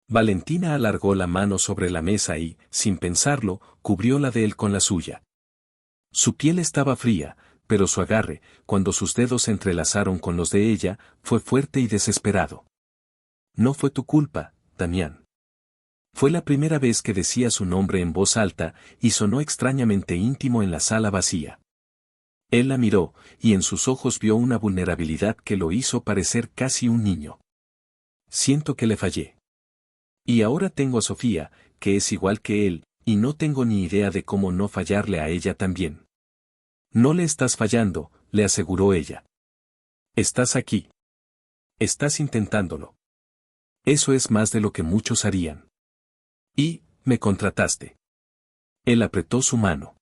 Valentina alargó la mano sobre la mesa y, sin pensarlo, cubrió la de él con la suya. Su piel estaba fría, pero su agarre, cuando sus dedos se entrelazaron con los de ella, fue fuerte y desesperado. «No fue tu culpa, Damián». Fue la primera vez que decía su nombre en voz alta, y sonó extrañamente íntimo en la sala vacía. Él la miró, y en sus ojos vio una vulnerabilidad que lo hizo parecer casi un niño. «Siento que le fallé. Y ahora tengo a Sofía, que es igual que él, y no tengo ni idea de cómo no fallarle a ella también». «No le estás fallando», le aseguró ella. «Estás aquí. Estás intentándolo. Eso es más de lo que muchos harían. Y, me contrataste». Él apretó su mano.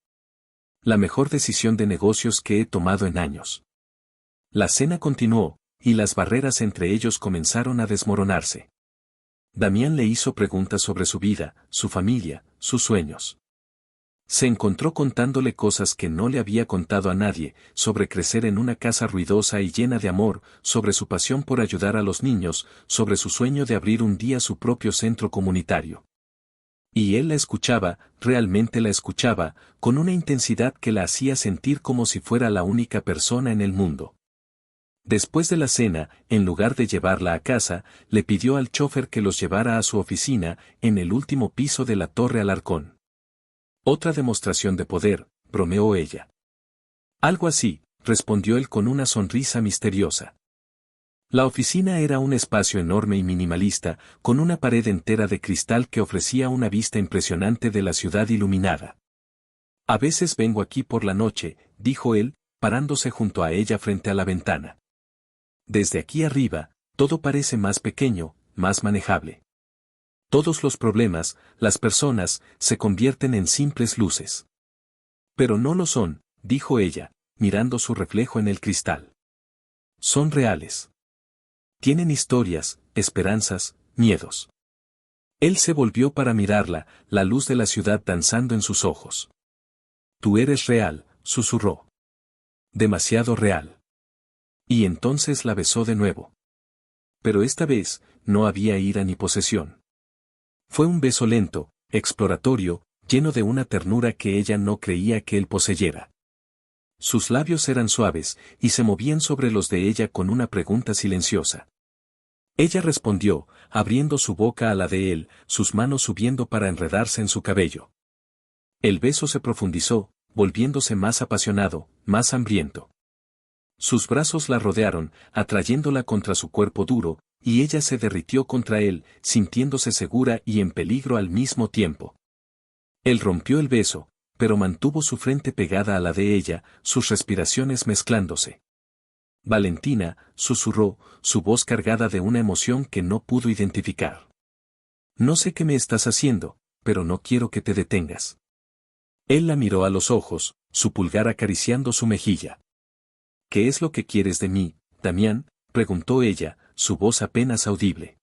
«La mejor decisión de negocios que he tomado en años». La cena continuó, y las barreras entre ellos comenzaron a desmoronarse. Damián le hizo preguntas sobre su vida, su familia, sus sueños. Se encontró contándole cosas que no le había contado a nadie, sobre crecer en una casa ruidosa y llena de amor, sobre su pasión por ayudar a los niños, sobre su sueño de abrir un día su propio centro comunitario. Y él la escuchaba, realmente la escuchaba, con una intensidad que la hacía sentir como si fuera la única persona en el mundo. Después de la cena, en lugar de llevarla a casa, le pidió al chofer que los llevara a su oficina, en el último piso de la Torre Alarcón. «Otra demostración de poder», bromeó ella. «Algo así», respondió él con una sonrisa misteriosa. La oficina era un espacio enorme y minimalista, con una pared entera de cristal que ofrecía una vista impresionante de la ciudad iluminada. «A veces vengo aquí por la noche», dijo él, parándose junto a ella frente a la ventana. «Desde aquí arriba, todo parece más pequeño, más manejable. Todos los problemas, las personas, se convierten en simples luces». «Pero no lo son», dijo ella, mirando su reflejo en el cristal. Son reales. Tienen historias, esperanzas, miedos. Él se volvió para mirarla, la luz de la ciudad danzando en sus ojos. Tú eres real, susurró. Demasiado real. Y entonces la besó de nuevo. Pero esta vez, no había ira ni posesión. Fue un beso lento, exploratorio, lleno de una ternura que ella no creía que él poseyera. Sus labios eran suaves, y se movían sobre los de ella con una pregunta silenciosa. Ella respondió, abriendo su boca a la de él, sus manos subiendo para enredarse en su cabello. El beso se profundizó, volviéndose más apasionado, más hambriento. Sus brazos la rodearon, atrayéndola contra su cuerpo duro, y ella se derritió contra él, sintiéndose segura y en peligro al mismo tiempo. Él rompió el beso, pero mantuvo su frente pegada a la de ella, sus respiraciones mezclándose. Valentina, susurró, su voz cargada de una emoción que no pudo identificar. No sé qué me estás haciendo, pero no quiero que te detengas. Él la miró a los ojos, su pulgar acariciando su mejilla. ¿Qué es lo que quieres de mí, Damián?, preguntó ella, su voz apenas audible.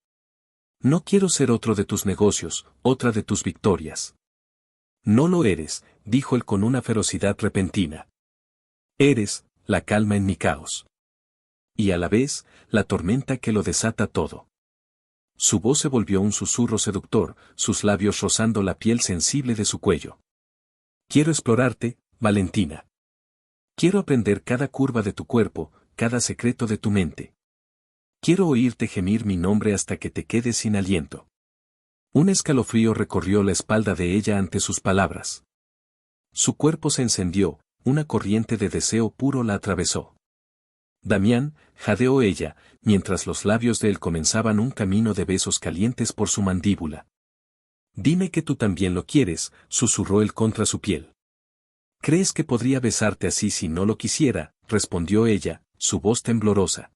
No quiero ser otro de tus negocios, otra de tus victorias. No lo eres, dijo él con una ferocidad repentina. Eres, la calma en mi caos. Y a la vez, la tormenta que lo desata todo. Su voz se volvió un susurro seductor, sus labios rozando la piel sensible de su cuello. Quiero explorarte, Valentina. Quiero aprender cada curva de tu cuerpo, cada secreto de tu mente. Quiero oírte gemir mi nombre hasta que te quedes sin aliento. Un escalofrío recorrió la espalda de ella ante sus palabras. Su cuerpo se encendió, una corriente de deseo puro la atravesó. Damián, jadeó ella, mientras los labios de él comenzaban un camino de besos calientes por su mandíbula. Dime que tú también lo quieres, susurró él contra su piel. ¿Crees que podría besarte así si no lo quisiera?, respondió ella, su voz temblorosa.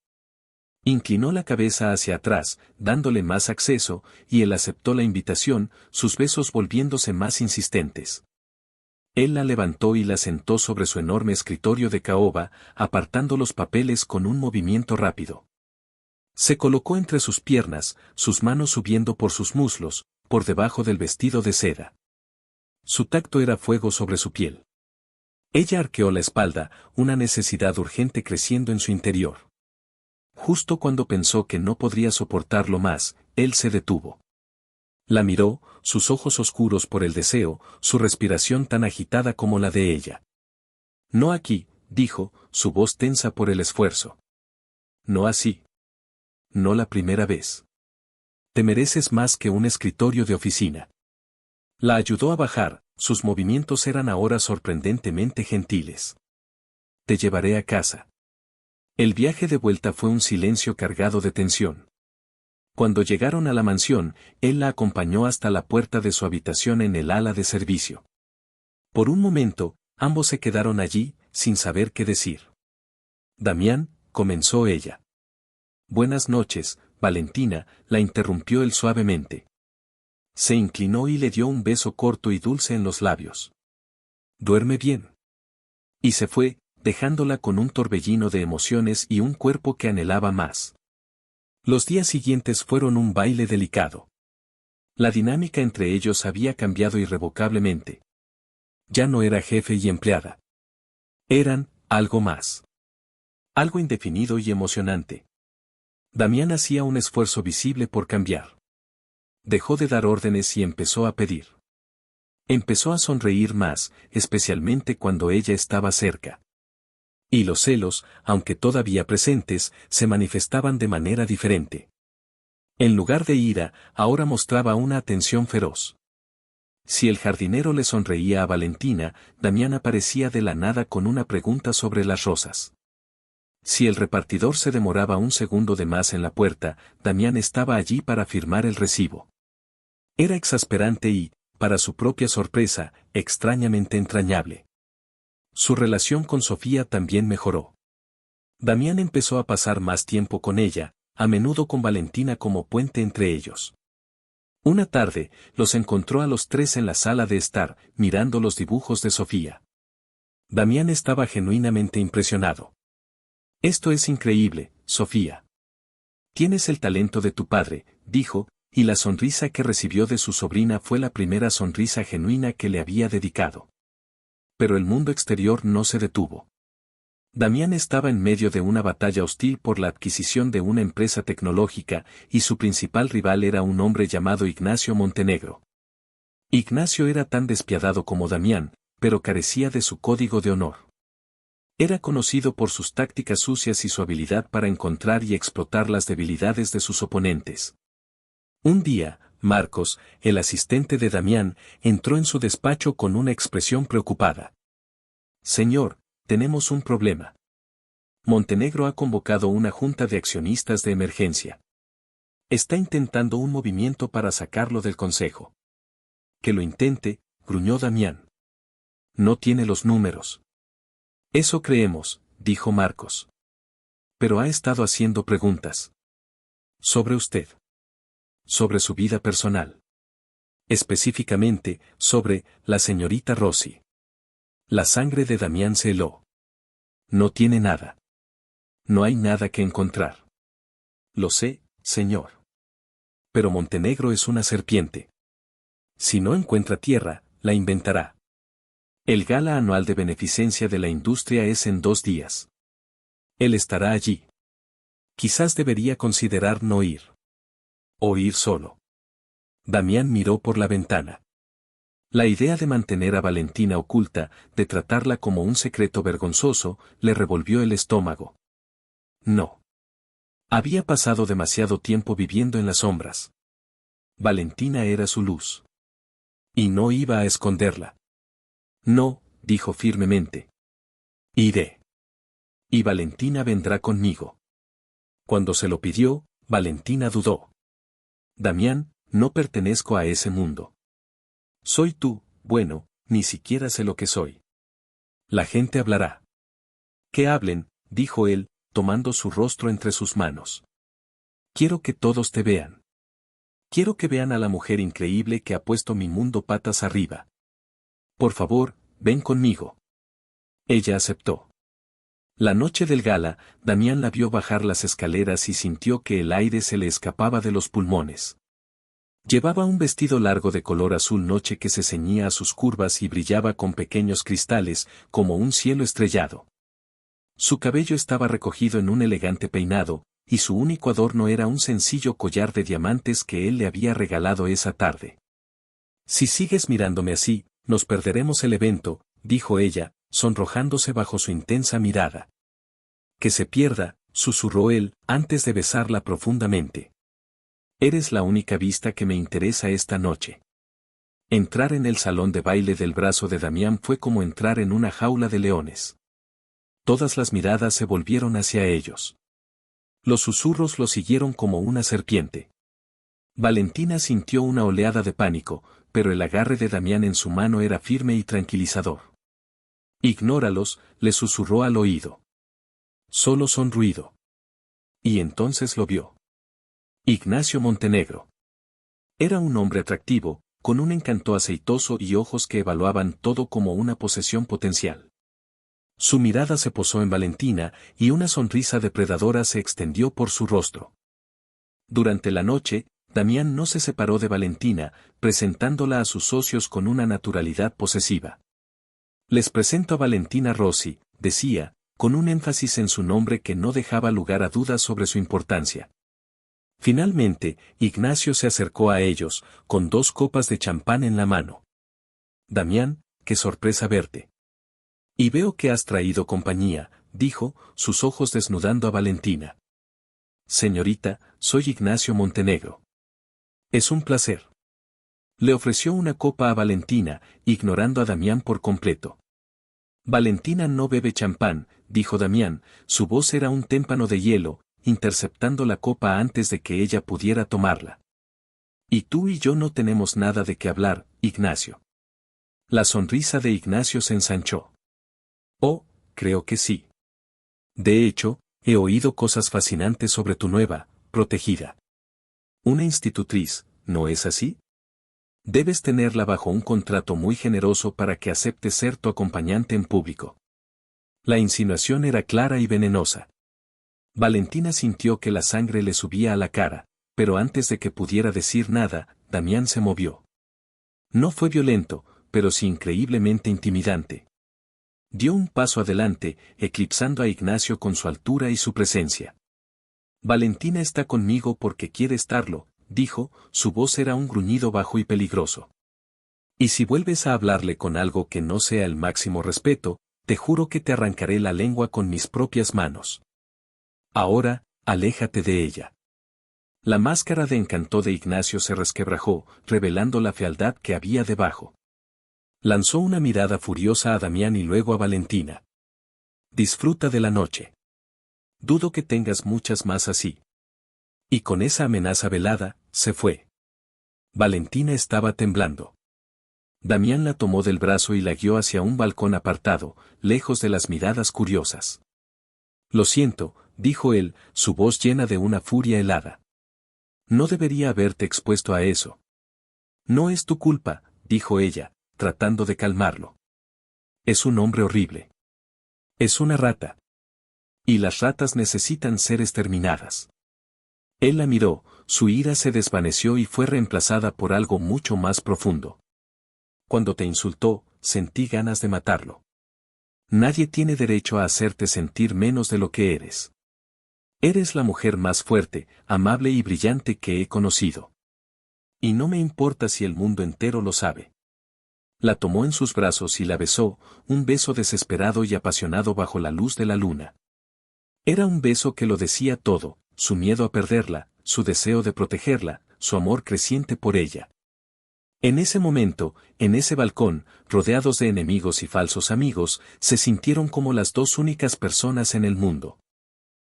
Inclinó la cabeza hacia atrás, dándole más acceso, y él aceptó la invitación, sus besos volviéndose más insistentes. Él la levantó y la sentó sobre su enorme escritorio de caoba, apartando los papeles con un movimiento rápido. Se colocó entre sus piernas, sus manos subiendo por sus muslos, por debajo del vestido de seda. Su tacto era fuego sobre su piel. Ella arqueó la espalda, una necesidad urgente creciendo en su interior. Justo cuando pensó que no podría soportarlo más, él se detuvo. La miró, sus ojos oscuros por el deseo, su respiración tan agitada como la de ella. No aquí, dijo, su voz tensa por el esfuerzo. No así. No la primera vez. Te mereces más que un escritorio de oficina. La ayudó a bajar, sus movimientos eran ahora sorprendentemente gentiles. Te llevaré a casa. El viaje de vuelta fue un silencio cargado de tensión. Cuando llegaron a la mansión, él la acompañó hasta la puerta de su habitación en el ala de servicio. Por un momento, ambos se quedaron allí, sin saber qué decir. Damián, comenzó ella. Buenas noches, Valentina, la interrumpió él suavemente. Se inclinó y le dio un beso corto y dulce en los labios. Duerme bien. Y se fue, dejándola con un torbellino de emociones y un cuerpo que anhelaba más. Los días siguientes fueron un baile delicado. La dinámica entre ellos había cambiado irrevocablemente. Ya no era jefe y empleada. Eran, algo más. Algo indefinido y emocionante. Damián hacía un esfuerzo visible por cambiar. Dejó de dar órdenes y empezó a pedir. Empezó a sonreír más, especialmente cuando ella estaba cerca. Y los celos, aunque todavía presentes, se manifestaban de manera diferente. En lugar de ira, ahora mostraba una atención feroz. Si el jardinero le sonreía a Valentina, Damián aparecía de la nada con una pregunta sobre las rosas. Si el repartidor se demoraba un segundo de más en la puerta, Damián estaba allí para firmar el recibo. Era exasperante y, para su propia sorpresa, extrañamente entrañable. Su relación con Sofía también mejoró. Damián empezó a pasar más tiempo con ella, a menudo con Valentina como puente entre ellos. Una tarde, los encontró a los tres en la sala de estar, mirando los dibujos de Sofía. Damián estaba genuinamente impresionado. Esto es increíble, Sofía. Tienes el talento de tu padre, dijo, y la sonrisa que recibió de su sobrina fue la primera sonrisa genuina que le había dedicado. Pero el mundo exterior no se detuvo. Damián estaba en medio de una batalla hostil por la adquisición de una empresa tecnológica, y su principal rival era un hombre llamado Ignacio Montenegro. Ignacio era tan despiadado como Damián, pero carecía de su código de honor. Era conocido por sus tácticas sucias y su habilidad para encontrar y explotar las debilidades de sus oponentes. Un día, Marcos, el asistente de Damián, entró en su despacho con una expresión preocupada. Señor, tenemos un problema. Montenegro ha convocado una junta de accionistas de emergencia. Está intentando un movimiento para sacarlo del consejo. Que lo intente, gruñó Damián. No tiene los números. Eso creemos, dijo Marcos. Pero ha estado haciendo preguntas. Sobre usted. Sobre su vida personal. Específicamente, sobre la señorita Rossi. La sangre de Damián se heló. No tiene nada. No hay nada que encontrar. Lo sé, señor. Pero Montenegro es una serpiente. Si no encuentra tierra, la inventará. El gala anual de beneficencia de la industria es en 2 días. Él estará allí. Quizás debería considerar no ir. O ir solo. Damián miró por la ventana. La idea de mantener a Valentina oculta, de tratarla como un secreto vergonzoso, le revolvió el estómago. No. Había pasado demasiado tiempo viviendo en las sombras. Valentina era su luz. Y no iba a esconderla. No, dijo firmemente. Iré. Y Valentina vendrá conmigo. Cuando se lo pidió, Valentina dudó. Damián, no pertenezco a ese mundo. Soy tú, bueno, ni siquiera sé lo que soy. La gente hablará. Que hablen, dijo él, tomando su rostro entre sus manos. Quiero que todos te vean. Quiero que vean a la mujer increíble que ha puesto mi mundo patas arriba. Por favor, ven conmigo. Ella aceptó. La noche del gala, Damián la vio bajar las escaleras y sintió que el aire se le escapaba de los pulmones. Llevaba un vestido largo de color azul noche que se ceñía a sus curvas y brillaba con pequeños cristales, como un cielo estrellado. Su cabello estaba recogido en un elegante peinado, y su único adorno era un sencillo collar de diamantes que él le había regalado esa tarde. Si sigues mirándome así, nos perderemos el evento, dijo ella, sonrojándose bajo su intensa mirada. Que se pierda, susurró él, antes de besarla profundamente. Eres la única vista que me interesa esta noche. Entrar en el salón de baile del brazo de Damián fue como entrar en una jaula de leones. Todas las miradas se volvieron hacia ellos. Los susurros lo siguieron como una serpiente. Valentina sintió una oleada de pánico, pero el agarre de Damián en su mano era firme y tranquilizador. Ignóralos, le susurró al oído. Solo son ruido. Y entonces lo vio. Ignacio Montenegro. Era un hombre atractivo, con un encanto aceitoso y ojos que evaluaban todo como una posesión potencial. Su mirada se posó en Valentina, y una sonrisa depredadora se extendió por su rostro. Durante la noche, Damián no se separó de Valentina, presentándola a sus socios con una naturalidad posesiva. Les presento a Valentina Rossi, decía, con un énfasis en su nombre que no dejaba lugar a dudas sobre su importancia. Finalmente, Ignacio se acercó a ellos, con 2 copas de champán en la mano. Damián, qué sorpresa verte. Y veo que has traído compañía, dijo, sus ojos desnudando a Valentina. Señorita, soy Ignacio Montenegro. Es un placer. Le ofreció una copa a Valentina, ignorando a Damián por completo. Valentina no bebe champán, dijo Damián, su voz era un témpano de hielo, interceptando la copa antes de que ella pudiera tomarla. Y tú y yo no tenemos nada de qué hablar, Ignacio. La sonrisa de Ignacio se ensanchó. Oh, creo que sí. De hecho, he oído cosas fascinantes sobre tu nueva, protegida. Una institutriz, ¿no es así? Debes tenerla bajo un contrato muy generoso para que acepte ser tu acompañante en público. La insinuación era clara y venenosa. Valentina sintió que la sangre le subía a la cara, pero antes de que pudiera decir nada, Damián se movió. No fue violento, pero sí increíblemente intimidante. Dio un paso adelante, eclipsando a Ignacio con su altura y su presencia. Valentina está conmigo porque quiere estarlo, dijo, su voz era un gruñido bajo y peligroso. Y si vuelves a hablarle con algo que no sea el máximo respeto, te juro que te arrancaré la lengua con mis propias manos. Ahora, aléjate de ella. La máscara de encanto de Ignacio se resquebrajó, revelando la fealdad que había debajo. Lanzó una mirada furiosa a Damián y luego a Valentina. Disfruta de la noche. Dudo que tengas muchas más así. Y con esa amenaza velada, se fue. Valentina estaba temblando. Damián la tomó del brazo y la guió hacia un balcón apartado, lejos de las miradas curiosas. Lo siento, dijo él, su voz llena de una furia helada. No debería haberte expuesto a eso. No es tu culpa, dijo ella, tratando de calmarlo. Es un hombre horrible. Es una rata. Y las ratas necesitan ser exterminadas. Él la miró, su ira se desvaneció y fue reemplazada por algo mucho más profundo. Cuando te insultó, sentí ganas de matarlo. Nadie tiene derecho a hacerte sentir menos de lo que eres. Eres la mujer más fuerte, amable y brillante que he conocido. Y no me importa si el mundo entero lo sabe. La tomó en sus brazos y la besó, un beso desesperado y apasionado bajo la luz de la luna. Era un beso que lo decía todo, su miedo a perderla, su deseo de protegerla, su amor creciente por ella. En ese momento, en ese balcón, rodeados de enemigos y falsos amigos, se sintieron como las dos únicas personas en el mundo.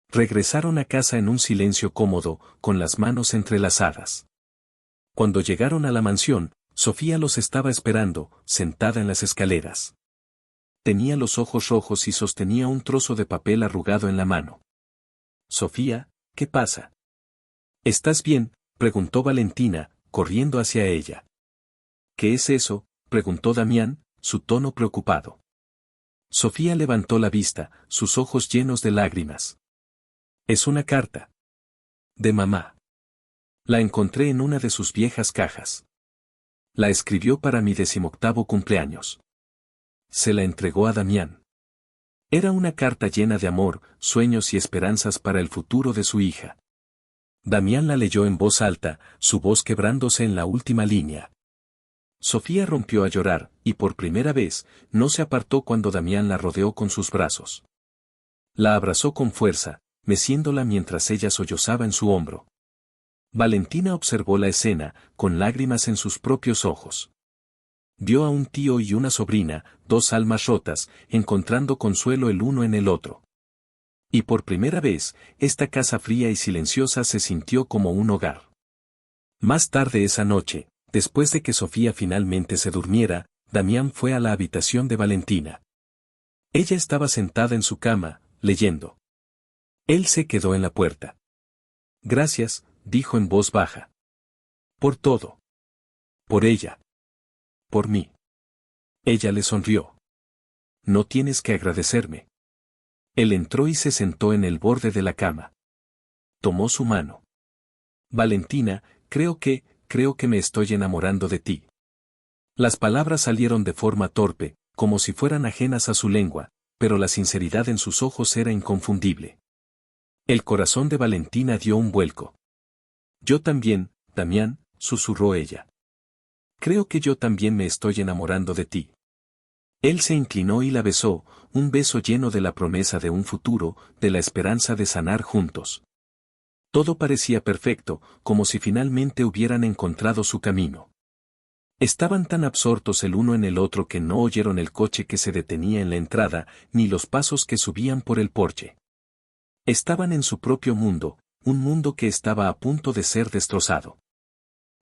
Regresaron a casa en un silencio cómodo, con las manos entrelazadas. Cuando llegaron a la mansión, Sofía los estaba esperando, sentada en las escaleras. Tenía los ojos rojos y sostenía un trozo de papel arrugado en la mano. Sofía, ¿qué pasa? ¿Estás bien?, preguntó Valentina, corriendo hacia ella. ¿Qué es eso?, preguntó Damián, su tono preocupado. Sofía levantó la vista, sus ojos llenos de lágrimas. Es una carta. De mamá. La encontré en una de sus viejas cajas. La escribió para mi 18º cumpleaños. Se la entregó a Damián. Era una carta llena de amor, sueños y esperanzas para el futuro de su hija. Damián la leyó en voz alta, su voz quebrándose en la última línea. Sofía rompió a llorar, y por primera vez, no se apartó cuando Damián la rodeó con sus brazos. La abrazó con fuerza, meciéndola mientras ella sollozaba en su hombro. Valentina observó la escena, con lágrimas en sus propios ojos. Vio a un tío y una sobrina, dos almas rotas, encontrando consuelo el uno en el otro. Y por primera vez, esta casa fría y silenciosa se sintió como un hogar. Más tarde esa noche, después de que Sofía finalmente se durmiera, Damián fue a la habitación de Valentina. Ella estaba sentada en su cama, leyendo. Él se quedó en la puerta. Gracias, dijo en voz baja. Por todo. Por ella. Por mí. Ella le sonrió. No tienes que agradecerme. Él entró y se sentó en el borde de la cama. Tomó su mano. Valentina, creo que me estoy enamorando de ti. Las palabras salieron de forma torpe, como si fueran ajenas a su lengua, pero la sinceridad en sus ojos era inconfundible. El corazón de Valentina dio un vuelco. Yo también, Damián, susurró ella. Creo que yo también me estoy enamorando de ti. Él se inclinó y la besó, un beso lleno de la promesa de un futuro, de la esperanza de sanar juntos. Todo parecía perfecto, como si finalmente hubieran encontrado su camino. Estaban tan absortos el uno en el otro que no oyeron el coche que se detenía en la entrada, ni los pasos que subían por el porche. Estaban en su propio mundo, un mundo que estaba a punto de ser destrozado.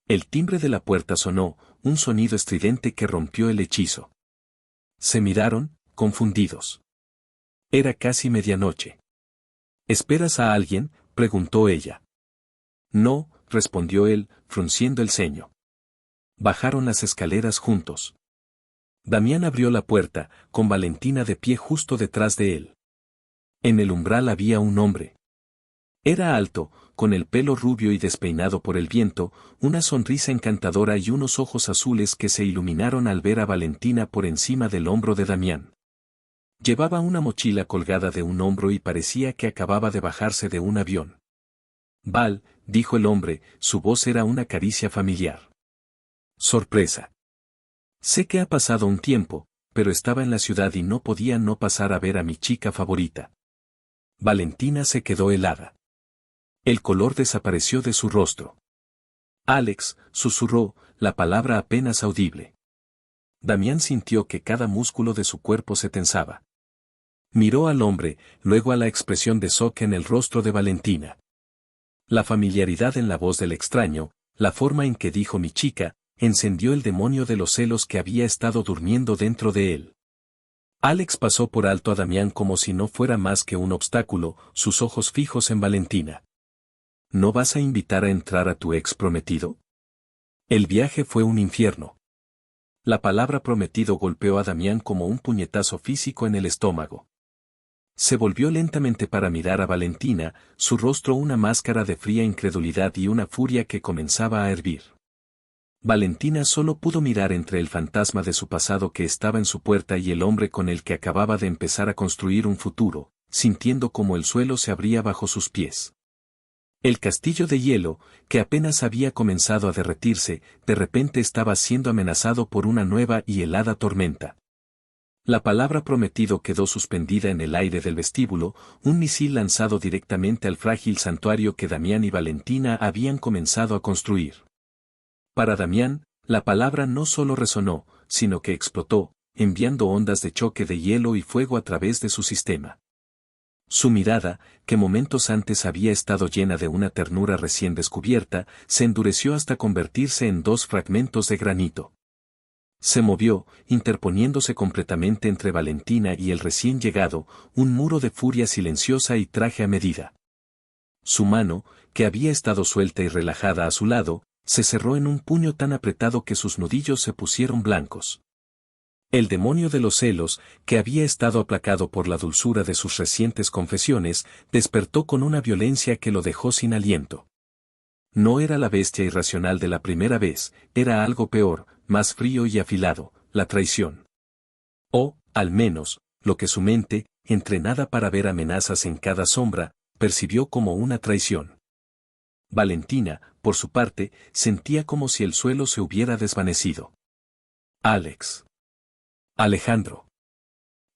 El timbre de la puerta sonó, un sonido estridente que rompió el hechizo. Se miraron, confundidos. Era casi medianoche. ¿Esperas a alguien?, preguntó ella. No, respondió él, frunciendo el ceño. Bajaron las escaleras juntos. Damián abrió la puerta, con Valentina de pie justo detrás de él. En el umbral había un hombre. Era alto, con el pelo rubio y despeinado por el viento, una sonrisa encantadora y unos ojos azules que se iluminaron al ver a Valentina por encima del hombro de Damián. Llevaba una mochila colgada de un hombro y parecía que acababa de bajarse de un avión. Val, dijo el hombre, su voz era una caricia familiar. Sorpresa. Sé que ha pasado un tiempo, pero estaba en la ciudad y no podía no pasar a ver a mi chica favorita. Valentina se quedó helada. El color desapareció de su rostro. Alex, susurró, la palabra apenas audible. Damián sintió que cada músculo de su cuerpo se tensaba. Miró al hombre, luego a la expresión de shock en el rostro de Valentina. La familiaridad en la voz del extraño, la forma en que dijo mi chica, encendió el demonio de los celos que había estado durmiendo dentro de él. Alex pasó por alto a Damián como si no fuera más que un obstáculo, sus ojos fijos en Valentina. ¿No vas a invitar a entrar a tu ex prometido? El viaje fue un infierno. La palabra prometido golpeó a Damián como un puñetazo físico en el estómago. Se volvió lentamente para mirar a Valentina, su rostro una máscara de fría incredulidad y una furia que comenzaba a hervir. Valentina solo pudo mirar entre el fantasma de su pasado que estaba en su puerta y el hombre con el que acababa de empezar a construir un futuro, sintiendo como el suelo se abría bajo sus pies. El castillo de hielo, que apenas había comenzado a derretirse, de repente estaba siendo amenazado por una nueva y helada tormenta. La palabra prometido quedó suspendida en el aire del vestíbulo, un misil lanzado directamente al frágil santuario que Damián y Valentina habían comenzado a construir. Para Damián, la palabra no solo resonó, sino que explotó, enviando ondas de choque de hielo y fuego a través de su sistema. Su mirada, que momentos antes había estado llena de una ternura recién descubierta, se endureció hasta convertirse en dos fragmentos de granito. Se movió, interponiéndose completamente entre Valentina y el recién llegado, un muro de furia silenciosa y traje a medida. Su mano, que había estado suelta y relajada a su lado, se cerró en un puño tan apretado que sus nudillos se pusieron blancos. El demonio de los celos, que había estado aplacado por la dulzura de sus recientes confesiones, despertó con una violencia que lo dejó sin aliento. No era la bestia irracional de la primera vez, era algo peor, más frío y afilado, la traición. O, al menos, lo que su mente, entrenada para ver amenazas en cada sombra, percibió como una traición. Valentina, por su parte, sentía como si el suelo se hubiera desvanecido. Alex. Alejandro.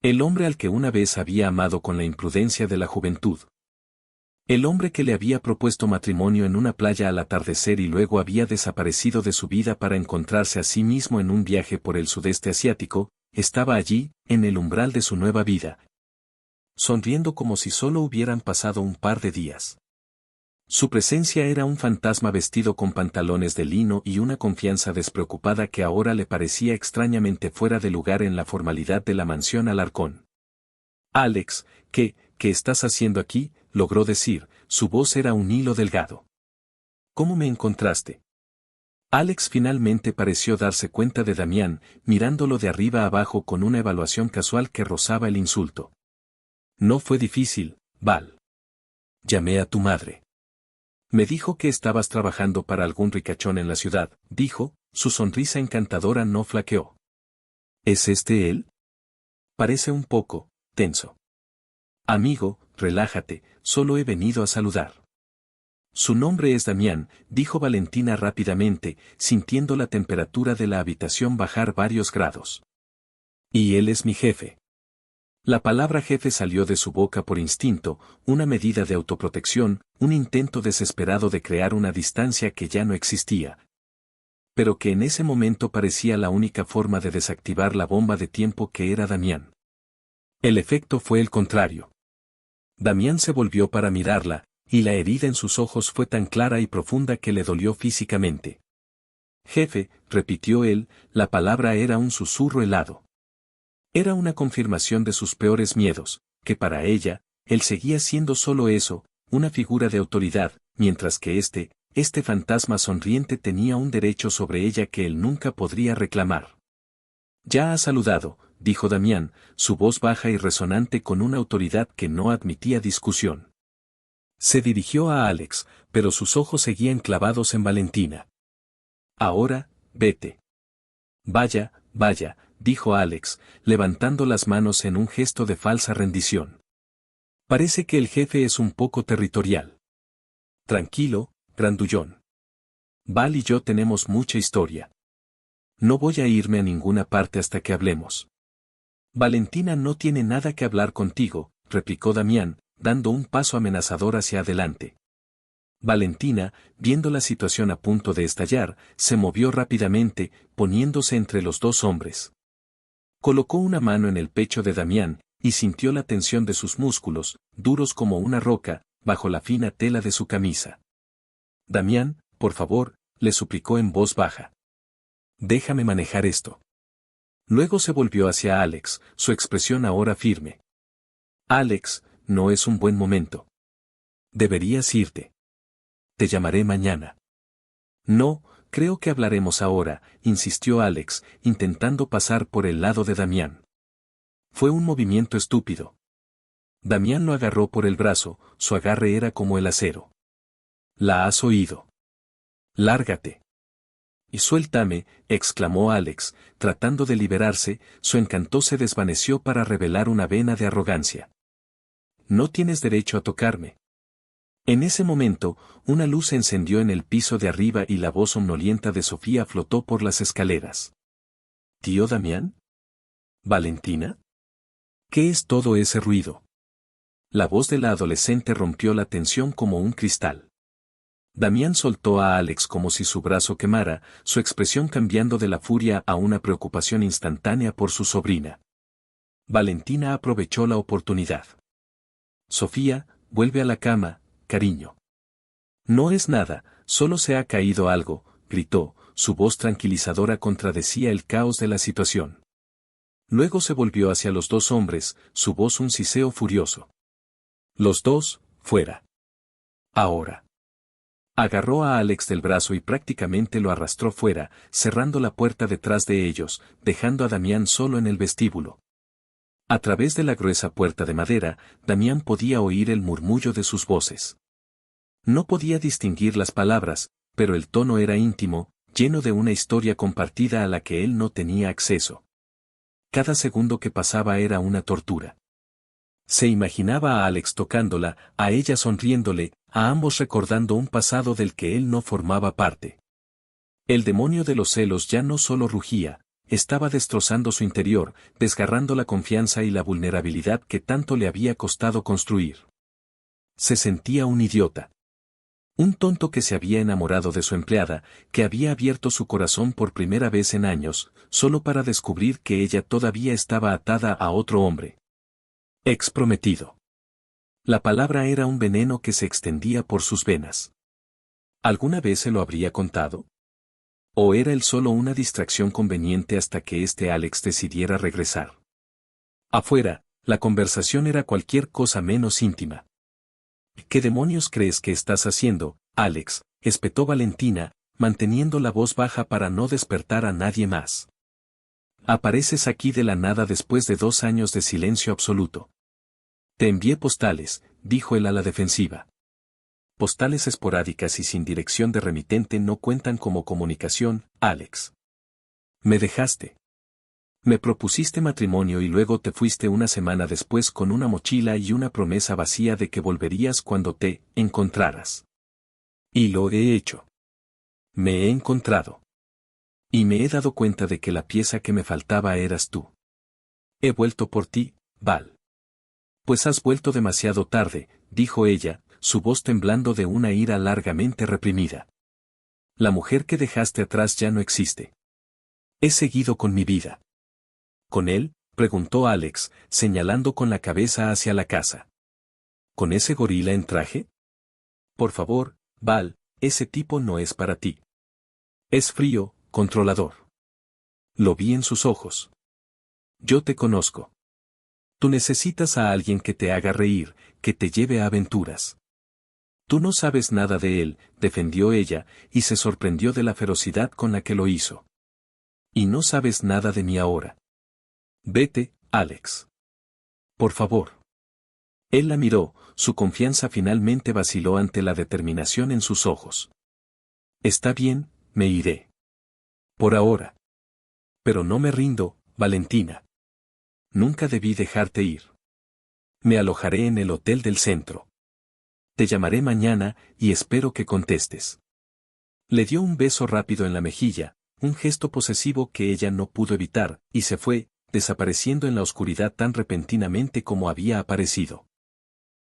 El hombre al que una vez había amado con la imprudencia de la juventud. El hombre que le había propuesto matrimonio en una playa al atardecer y luego había desaparecido de su vida para encontrarse a sí mismo en un viaje por el sudeste asiático, estaba allí, en el umbral de su nueva vida, sonriendo como si solo hubieran pasado un par de días. Su presencia era un fantasma vestido con pantalones de lino y una confianza despreocupada que ahora le parecía extrañamente fuera de lugar en la formalidad de la mansión Alarcón. Alex, ¿qué estás haciendo aquí?, logró decir, su voz era un hilo delgado. ¿Cómo me encontraste? Alex finalmente pareció darse cuenta de Damián, mirándolo de arriba a abajo con una evaluación casual que rozaba el insulto. No fue difícil, Val. Llamé a tu madre. Me dijo que estabas trabajando para algún ricachón en la ciudad, dijo, su sonrisa encantadora no flaqueó. ¿Es este él? Parece un poco tenso. Amigo, relájate, solo he venido a saludar. Su nombre es Damián, dijo Valentina rápidamente, sintiendo la temperatura de la habitación bajar varios grados. Y él es mi jefe. La palabra jefe salió de su boca por instinto, una medida de autoprotección, un intento desesperado de crear una distancia que ya no existía, pero que en ese momento parecía la única forma de desactivar la bomba de tiempo que era Damián. El efecto fue el contrario. Damián se volvió para mirarla, y la herida en sus ojos fue tan clara y profunda que le dolió físicamente. Jefe, repitió él, la palabra era un susurro helado. Era una confirmación de sus peores miedos, que para ella, él seguía siendo solo eso, una figura de autoridad, mientras que este fantasma sonriente tenía un derecho sobre ella que él nunca podría reclamar. Ya ha saludado, dijo Damián, su voz baja y resonante con una autoridad que no admitía discusión. Se dirigió a Alex, pero sus ojos seguían clavados en Valentina. Ahora, vete. Vaya, vaya, dijo Alex, levantando las manos en un gesto de falsa rendición. Parece que el jefe es un poco territorial. Tranquilo, grandullón. Val y yo tenemos mucha historia. No voy a irme a ninguna parte hasta que hablemos. Valentina no tiene nada que hablar contigo, replicó Damián, dando un paso amenazador hacia adelante. Valentina, viendo la situación a punto de estallar, se movió rápidamente, poniéndose entre los dos hombres. Colocó una mano en el pecho de Damián, y sintió la tensión de sus músculos, duros como una roca, bajo la fina tela de su camisa. Damián, por favor, le suplicó en voz baja. Déjame manejar esto. Luego se volvió hacia Alex, su expresión ahora firme. Alex, no es un buen momento. Deberías irte. Te llamaré mañana. No, creo que hablaremos ahora, insistió Alex, intentando pasar por el lado de Damián. Fue un movimiento estúpido. Damián lo agarró por el brazo, su agarre era como el acero. ¿La has oído? Lárgate. Y suéltame, exclamó Alex, tratando de liberarse, su encanto se desvaneció para revelar una vena de arrogancia. No tienes derecho a tocarme. En ese momento, una luz se encendió en el piso de arriba y la voz somnolienta de Sofía flotó por las escaleras. ¿Tío Damián? ¿Valentina? ¿Qué es todo ese ruido? La voz de la adolescente rompió la tensión como un cristal. Damián soltó a Alex como si su brazo quemara, su expresión cambiando de la furia a una preocupación instantánea por su sobrina. Valentina aprovechó la oportunidad. Sofía, vuelve a la cama, cariño. No es nada, solo se ha caído algo, gritó, su voz tranquilizadora contradecía el caos de la situación. Luego se volvió hacia los dos hombres, su voz un siseo furioso. Los dos, fuera. Ahora. Agarró a Alex del brazo y prácticamente lo arrastró fuera, cerrando la puerta detrás de ellos, dejando a Damián solo en el vestíbulo. A través de la gruesa puerta de madera, Damián podía oír el murmullo de sus voces. No podía distinguir las palabras, pero el tono era íntimo, lleno de una historia compartida a la que él no tenía acceso. Cada segundo que pasaba era una tortura. Se imaginaba a Alex tocándola, a ella sonriéndole, a ambos recordando un pasado del que él no formaba parte. El demonio de los celos ya no solo rugía, estaba destrozando su interior, desgarrando la confianza y la vulnerabilidad que tanto le había costado construir. Se sentía un idiota. Un tonto que se había enamorado de su empleada, que había abierto su corazón por primera vez en años, solo para descubrir que ella todavía estaba atada a otro hombre. Ex prometido. La palabra era un veneno que se extendía por sus venas. ¿Alguna vez se lo habría contado? ¿O era él solo una distracción conveniente hasta que Alex decidiera regresar? Afuera, la conversación era cualquier cosa menos íntima. ¿Qué demonios crees que estás haciendo, Alex?, espetó Valentina, manteniendo la voz baja para no despertar a nadie más. Apareces aquí de la nada después de 2 años de silencio absoluto. Te envié postales, dijo él a la defensiva. Postales esporádicas y sin dirección de remitente no cuentan como comunicación, Alex. Me dejaste. Me propusiste matrimonio y luego te fuiste una semana después con una mochila y una promesa vacía de que volverías cuando te encontraras. Y lo he hecho. Me he encontrado. Y me he dado cuenta de que la pieza que me faltaba eras tú. He vuelto por ti, Val. Pues has vuelto demasiado tarde, dijo ella, su voz temblando de una ira largamente reprimida. La mujer que dejaste atrás ya no existe. He seguido con mi vida. ¿Con él?, preguntó Alex, señalando con la cabeza hacia la casa. ¿Con ese gorila en traje? Por favor, Val, ese tipo no es para ti. Es frío, controlador. Lo vi en sus ojos. Yo te conozco. Tú necesitas a alguien que te haga reír, que te lleve a aventuras. Tú no sabes nada de él, defendió ella, y se sorprendió de la ferocidad con la que lo hizo. Y no sabes nada de mí ahora. Vete, Alex. Por favor. Él la miró, su confianza finalmente vaciló ante la determinación en sus ojos. Está bien, me iré. Por ahora. Pero no me rindo, Valentina. Nunca debí dejarte ir. Me alojaré en el hotel del centro. Te llamaré mañana y espero que contestes. Le dio un beso rápido en la mejilla, un gesto posesivo que ella no pudo evitar, y se fue, desapareciendo en la oscuridad tan repentinamente como había aparecido.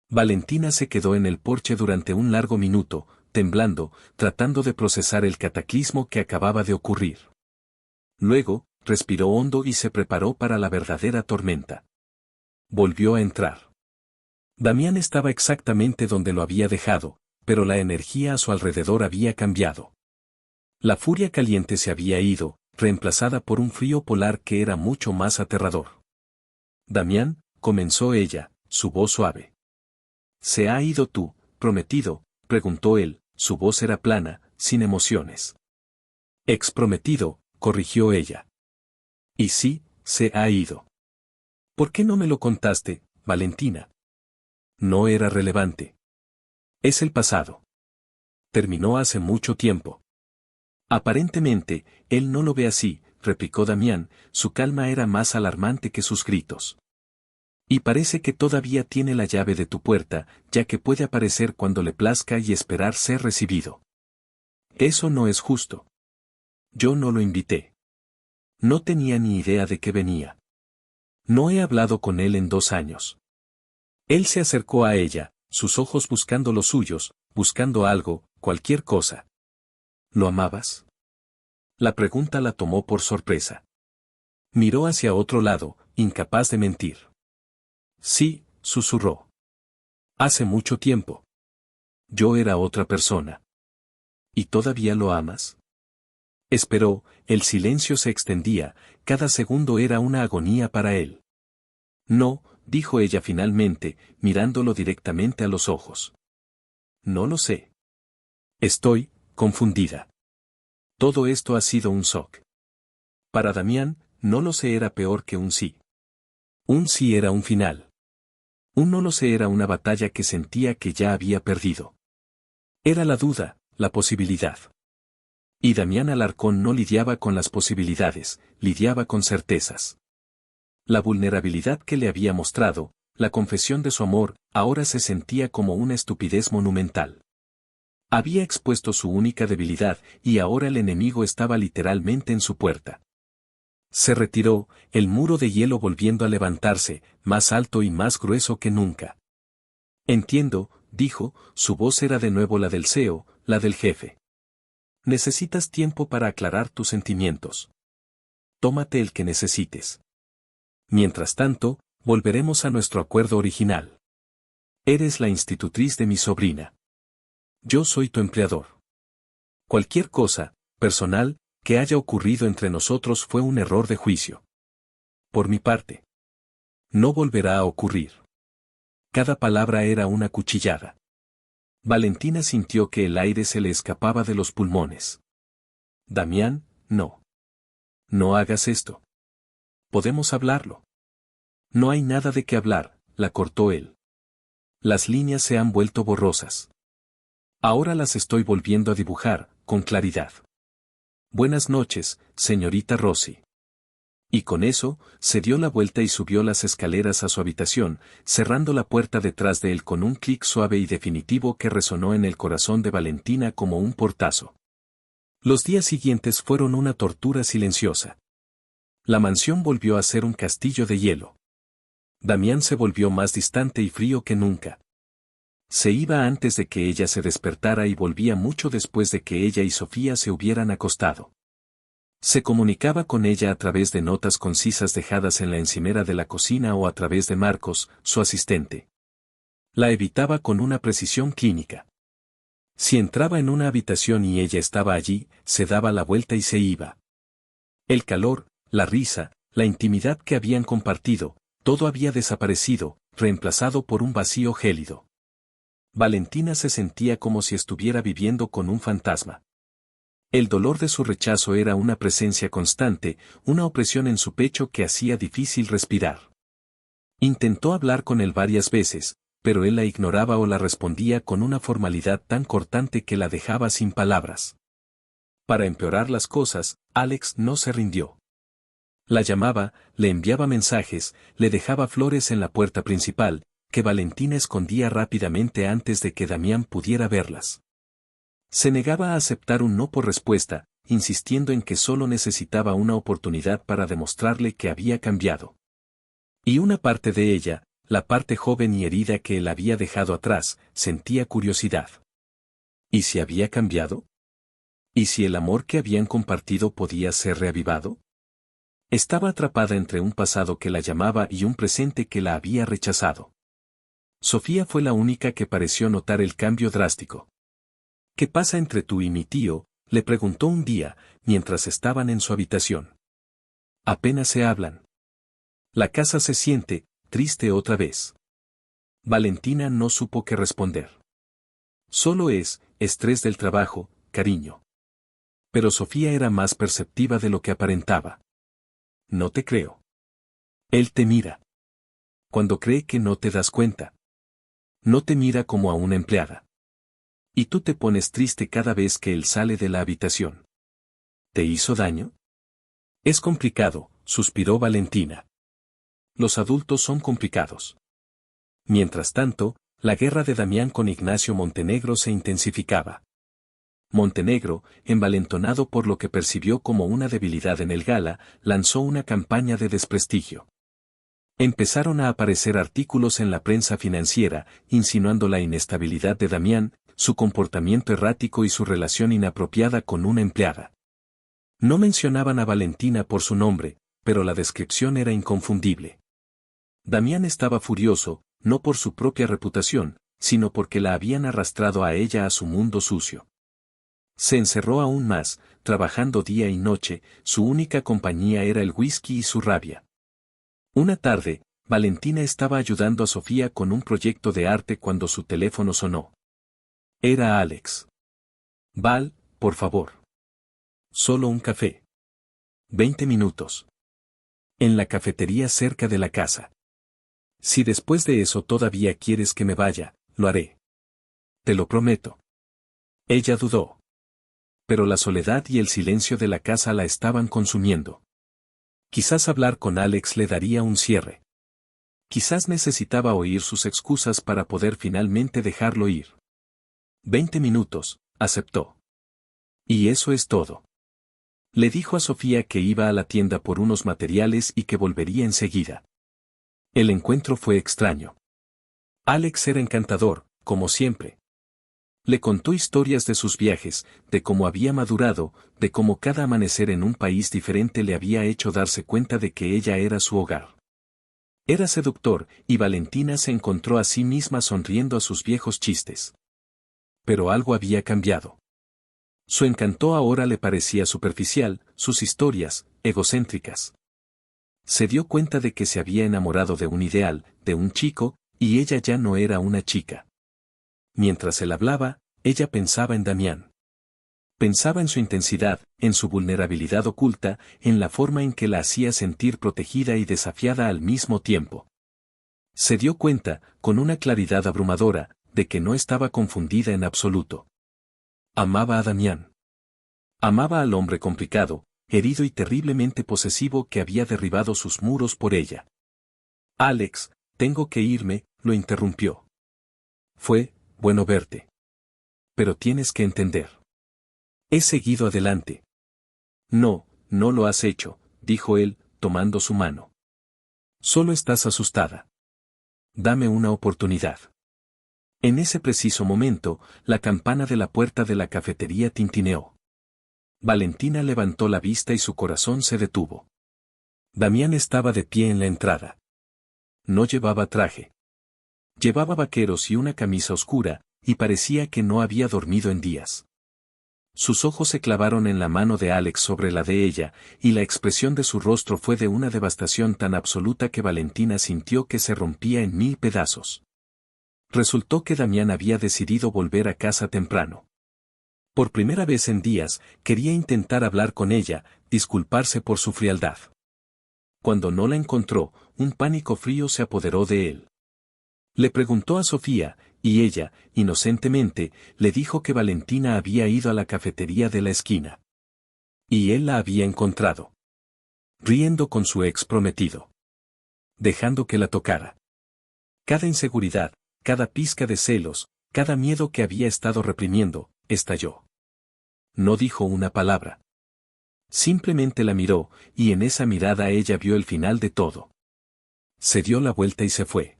Valentina se quedó en el porche durante un largo minuto, temblando, tratando de procesar el cataclismo que acababa de ocurrir. Luego, respiró hondo y se preparó para la verdadera tormenta. Volvió a entrar. Damián estaba exactamente donde lo había dejado, pero la energía a su alrededor había cambiado. La furia caliente se había ido, reemplazada por un frío polar que era mucho más aterrador. Damián, comenzó ella, su voz suave. ¿Se ha ido tu prometido? Preguntó él, su voz era plana, sin emociones. Ex prometido, corrigió ella. Y sí, se ha ido. ¿Por qué no me lo contaste, Valentina? No era relevante. Es el pasado. Terminó hace mucho tiempo. Aparentemente, él no lo ve así, replicó Damián, su calma era más alarmante que sus gritos. Y parece que todavía tiene la llave de tu puerta, ya que puede aparecer cuando le plazca y esperar ser recibido. Eso no es justo. Yo no lo invité. No tenía ni idea de que venía. No he hablado con él en 2 años. Él se acercó a ella, sus ojos buscando los suyos, buscando algo, cualquier cosa. ¿Lo amabas? La pregunta la tomó por sorpresa. Miró hacia otro lado, incapaz de mentir. Sí, susurró. Hace mucho tiempo. Yo era otra persona. ¿Y todavía lo amas? Esperó, el silencio se extendía, cada segundo era una agonía para él. No, dijo ella finalmente, mirándolo directamente a los ojos. No lo sé. Estoy confundida. Todo esto ha sido un shock. Para Damián, no lo sé era peor que un sí. Un sí era un final. Un no lo sé era una batalla que sentía que ya había perdido. Era la duda, la posibilidad. Y Damián Alarcón no lidiaba con las posibilidades, lidiaba con certezas. La vulnerabilidad que le había mostrado, la confesión de su amor, ahora se sentía como una estupidez monumental. Había expuesto su única debilidad y ahora el enemigo estaba literalmente en su puerta. Se retiró, el muro de hielo volviendo a levantarse, más alto y más grueso que nunca. Entiendo, dijo, su voz era de nuevo la del CEO, la del jefe. Necesitas tiempo para aclarar tus sentimientos. Tómate el que necesites. Mientras tanto, volveremos a nuestro acuerdo original. Eres la institutriz de mi sobrina. Yo soy tu empleador. Cualquier cosa, personal, que haya ocurrido entre nosotros fue un error de juicio. Por mi parte. No volverá a ocurrir. Cada palabra era una cuchillada. Valentina sintió que el aire se le escapaba de los pulmones. Damián, no. No hagas esto. Podemos hablarlo. No hay nada de qué hablar, la cortó él. Las líneas se han vuelto borrosas. Ahora las estoy volviendo a dibujar, con claridad. Buenas noches, señorita Rossi. Y con eso, se dio la vuelta y subió las escaleras a su habitación, cerrando la puerta detrás de él con un clic suave y definitivo que resonó en el corazón de Valentina como un portazo. Los días siguientes fueron una tortura silenciosa. La mansión volvió a ser un castillo de hielo. Damián se volvió más distante y frío que nunca. Se iba antes de que ella se despertara y volvía mucho después de que ella y Sofía se hubieran acostado. Se comunicaba con ella a través de notas concisas dejadas en la encimera de la cocina o a través de Marcos, su asistente. La evitaba con una precisión clínica. Si entraba en una habitación y ella estaba allí, se daba la vuelta y se iba. El calor, la risa, la intimidad que habían compartido, todo había desaparecido, reemplazado por un vacío gélido. Valentina se sentía como si estuviera viviendo con un fantasma. El dolor de su rechazo era una presencia constante, una opresión en su pecho que hacía difícil respirar. Intentó hablar con él varias veces, pero él la ignoraba o la respondía con una formalidad tan cortante que la dejaba sin palabras. Para empeorar las cosas, Alex no se rindió. La llamaba, le enviaba mensajes, le dejaba flores en la puerta principal, que Valentina escondía rápidamente antes de que Damián pudiera verlas. Se negaba a aceptar un no por respuesta, insistiendo en que solo necesitaba una oportunidad para demostrarle que había cambiado. Y una parte de ella, la parte joven y herida que él había dejado atrás, sentía curiosidad. ¿Y si había cambiado? ¿Y si el amor que habían compartido podía ser reavivado? Estaba atrapada entre un pasado que la llamaba y un presente que la había rechazado. Sofía fue la única que pareció notar el cambio drástico. ¿Qué pasa entre tú y mi tío?, le preguntó un día, mientras estaban en su habitación. Apenas se hablan. La casa se siente triste otra vez. Valentina no supo qué responder. Solo es estrés del trabajo, cariño. Pero Sofía era más perceptiva de lo que aparentaba. No te creo. Él te mira. Cuando cree que no te das cuenta. No te mira como a una empleada. Y tú te pones triste cada vez que él sale de la habitación. ¿Te hizo daño? Es complicado, suspiró Valentina. Los adultos son complicados. Mientras tanto, la guerra de Damián con Ignacio Montenegro se intensificaba. Montenegro, envalentonado por lo que percibió como una debilidad en el Gala, lanzó una campaña de desprestigio. Empezaron a aparecer artículos en la prensa financiera, insinuando la inestabilidad de Damián, su comportamiento errático y su relación inapropiada con una empleada. No mencionaban a Valentina por su nombre, pero la descripción era inconfundible. Damián estaba furioso, no por su propia reputación, sino porque la habían arrastrado a ella a su mundo sucio. Se encerró aún más, trabajando día y noche, su única compañía era el whisky y su rabia. Una tarde, Valentina estaba ayudando a Sofía con un proyecto de arte cuando su teléfono sonó. Era Alex. Val, por favor. Solo un café. 20 minutos. En la cafetería cerca de la casa. Si después de eso todavía quieres que me vaya, lo haré. Te lo prometo. Ella dudó. Pero la soledad y el silencio de la casa la estaban consumiendo. Quizás hablar con Alex le daría un cierre. Quizás necesitaba oír sus excusas para poder finalmente dejarlo ir. 20 minutos, aceptó. Y eso es todo. Le dijo a Sofía que iba a la tienda por unos materiales y que volvería enseguida. El encuentro fue extraño. Alex era encantador, como siempre. Le contó historias de sus viajes, de cómo había madurado, de cómo cada amanecer en un país diferente le había hecho darse cuenta de que ella era su hogar. Era seductor, y Valentina se encontró a sí misma sonriendo a sus viejos chistes. Pero algo había cambiado. Su encanto ahora le parecía superficial, sus historias, egocéntricas. Se dio cuenta de que se había enamorado de un ideal, de un chico, y ella ya no era una chica. Mientras él hablaba, ella pensaba en Damián. Pensaba en su intensidad, en su vulnerabilidad oculta, en la forma en que la hacía sentir protegida y desafiada al mismo tiempo. Se dio cuenta, con una claridad abrumadora, de que no estaba confundida en absoluto. Amaba a Damián. Amaba al hombre complicado, herido y terriblemente posesivo que había derribado sus muros por ella. Alex, tengo que irme, lo interrumpió. Fue bueno verte. Pero tienes que entender. He seguido adelante. No, no lo has hecho, dijo él, tomando su mano. Solo estás asustada. Dame una oportunidad. En ese preciso momento, la campana de la puerta de la cafetería tintineó. Valentina levantó la vista y su corazón se detuvo. Damián estaba de pie en la entrada. No llevaba traje. Llevaba vaqueros y una camisa oscura, y parecía que no había dormido en días. Sus ojos se clavaron en la mano de Alex sobre la de ella, y la expresión de su rostro fue de una devastación tan absoluta que Valentina sintió que se rompía en 1000 pedazos. Resultó que Damián había decidido volver a casa temprano. Por primera vez en días, quería intentar hablar con ella, disculparse por su frialdad. Cuando no la encontró, un pánico frío se apoderó de él. Le preguntó a Sofía, y ella, inocentemente, le dijo que Valentina había ido a la cafetería de la esquina. Y él la había encontrado. Riendo con su ex prometido. Dejando que la tocara. Cada inseguridad, cada pizca de celos, cada miedo que había estado reprimiendo, estalló. No dijo una palabra. Simplemente la miró, y en esa mirada ella vio el final de todo. Se dio la vuelta y se fue.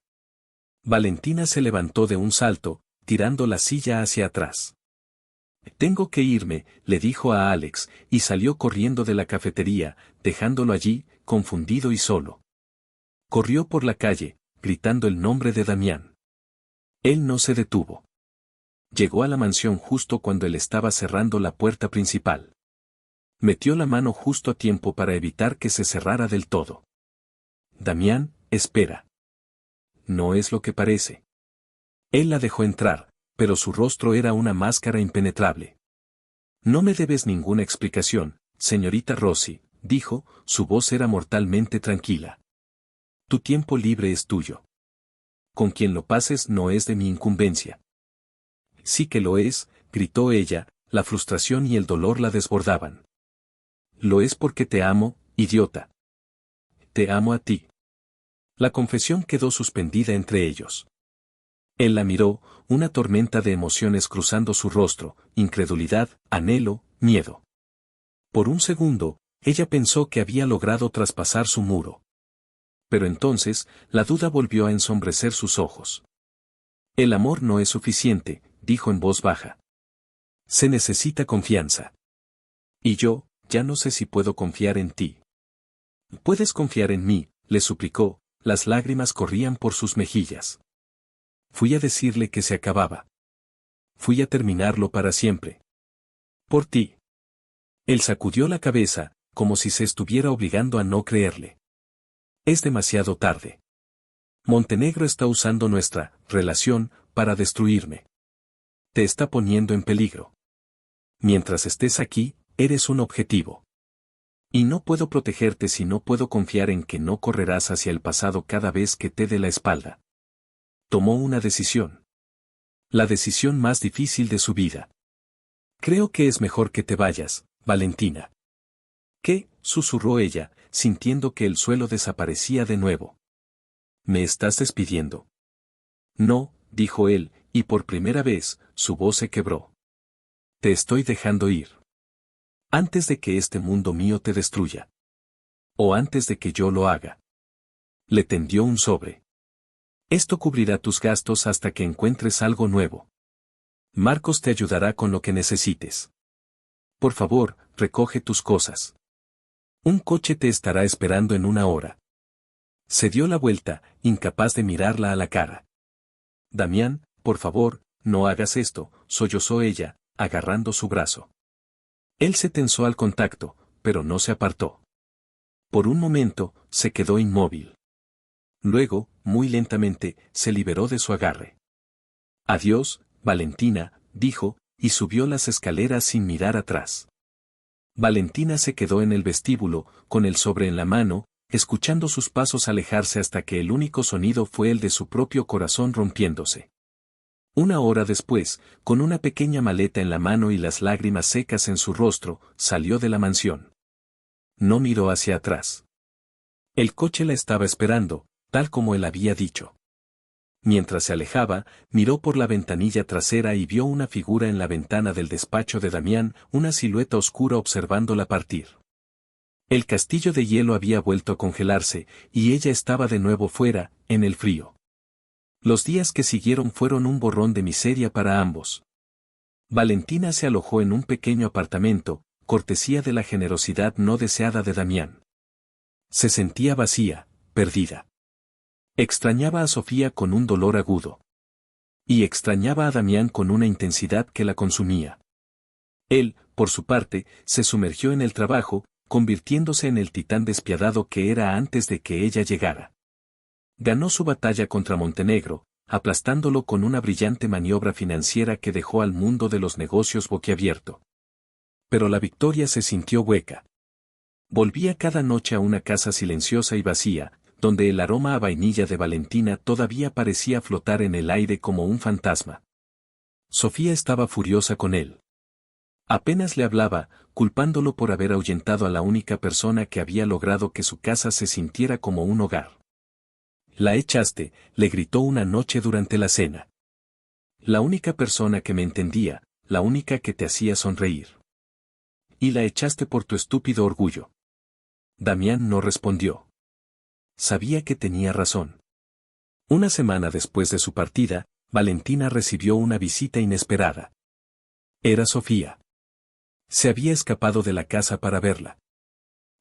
Valentina se levantó de un salto, tirando la silla hacia atrás. Tengo que irme, le dijo a Alex, y salió corriendo de la cafetería, dejándolo allí, confundido y solo. Corrió por la calle, gritando el nombre de Damián. Él no se detuvo. Llegó a la mansión justo cuando él estaba cerrando la puerta principal. Metió la mano justo a tiempo para evitar que se cerrara del todo. Damián, espera. No es lo que parece. Él la dejó entrar, pero su rostro era una máscara impenetrable. No me debes ninguna explicación, señorita Rossi, dijo, su voz era mortalmente tranquila. Tu tiempo libre es tuyo. Con quien lo pases no es de mi incumbencia. Sí que lo es, gritó ella, la frustración y el dolor la desbordaban. Lo es porque te amo, idiota. Te amo a ti. La confesión quedó suspendida entre ellos. Él la miró, una tormenta de emociones cruzando su rostro, incredulidad, anhelo, miedo. Por un segundo, ella pensó que había logrado traspasar su muro. Pero entonces, la duda volvió a ensombrecer sus ojos. El amor no es suficiente, dijo en voz baja. Se necesita confianza. Y yo, ya no sé si puedo confiar en ti. Puedes confiar en mí, le suplicó, las lágrimas corrían por sus mejillas. Fui a decirle que se acababa. Fui a terminarlo para siempre. Por ti. Él sacudió la cabeza, como si se estuviera obligando a no creerle. Es demasiado tarde. Montenegro está usando nuestra relación para destruirme. Te está poniendo en peligro. Mientras estés aquí, eres un objetivo. Y no puedo protegerte si no puedo confiar en que no correrás hacia el pasado cada vez que te dé la espalda. Tomó una decisión. La decisión más difícil de su vida. Creo que es mejor que te vayas, Valentina. ¿Qué? Susurró ella, sintiendo que el suelo desaparecía de nuevo. ¿Me estás despidiendo? No, dijo él, y por primera vez, su voz se quebró. Te estoy dejando ir. Antes de que este mundo mío te destruya. O antes de que yo lo haga. Le tendió un sobre. Esto cubrirá tus gastos hasta que encuentres algo nuevo. Marcos te ayudará con lo que necesites. Por favor, recoge tus cosas. Un coche te estará esperando en una hora. Se dio la vuelta, incapaz de mirarla a la cara. Damián, por favor, no hagas esto, sollozó ella, agarrando su brazo. Él se tensó al contacto, pero no se apartó. Por un momento, se quedó inmóvil. Luego, muy lentamente, se liberó de su agarre. Adiós, Valentina, dijo, y subió las escaleras sin mirar atrás. Valentina se quedó en el vestíbulo, con el sobre en la mano, escuchando sus pasos alejarse hasta que el único sonido fue el de su propio corazón rompiéndose. Una hora después, con una pequeña maleta en la mano y las lágrimas secas en su rostro, salió de la mansión. No miró hacia atrás. El coche la estaba esperando, tal como él había dicho. Mientras se alejaba, miró por la ventanilla trasera y vio una figura en la ventana del despacho de Damián, una silueta oscura observándola partir. El castillo de hielo había vuelto a congelarse, y ella estaba de nuevo fuera, en el frío. Los días que siguieron fueron un borrón de miseria para ambos. Valentina se alojó en un pequeño apartamento, cortesía de la generosidad no deseada de Damián. Se sentía vacía, perdida. Extrañaba a Sofía con un dolor agudo. Y extrañaba a Damián con una intensidad que la consumía. Él, por su parte, se sumergió en el trabajo, convirtiéndose en el titán despiadado que era antes de que ella llegara. Ganó su batalla contra Montenegro, aplastándolo con una brillante maniobra financiera que dejó al mundo de los negocios boquiabierto. Pero la victoria se sintió hueca. Volvía cada noche a una casa silenciosa y vacía, donde el aroma a vainilla de Valentina todavía parecía flotar en el aire como un fantasma. Sofía estaba furiosa con él. Apenas le hablaba, culpándolo por haber ahuyentado a la única persona que había logrado que su casa se sintiera como un hogar. «La echaste», le gritó una noche durante la cena. «La única persona que me entendía, la única que te hacía sonreír. Y la echaste por tu estúpido orgullo». Damián no respondió. Sabía que tenía razón. Una semana después de su partida, Valentina recibió una visita inesperada. Era Sofía. Se había escapado de la casa para verla.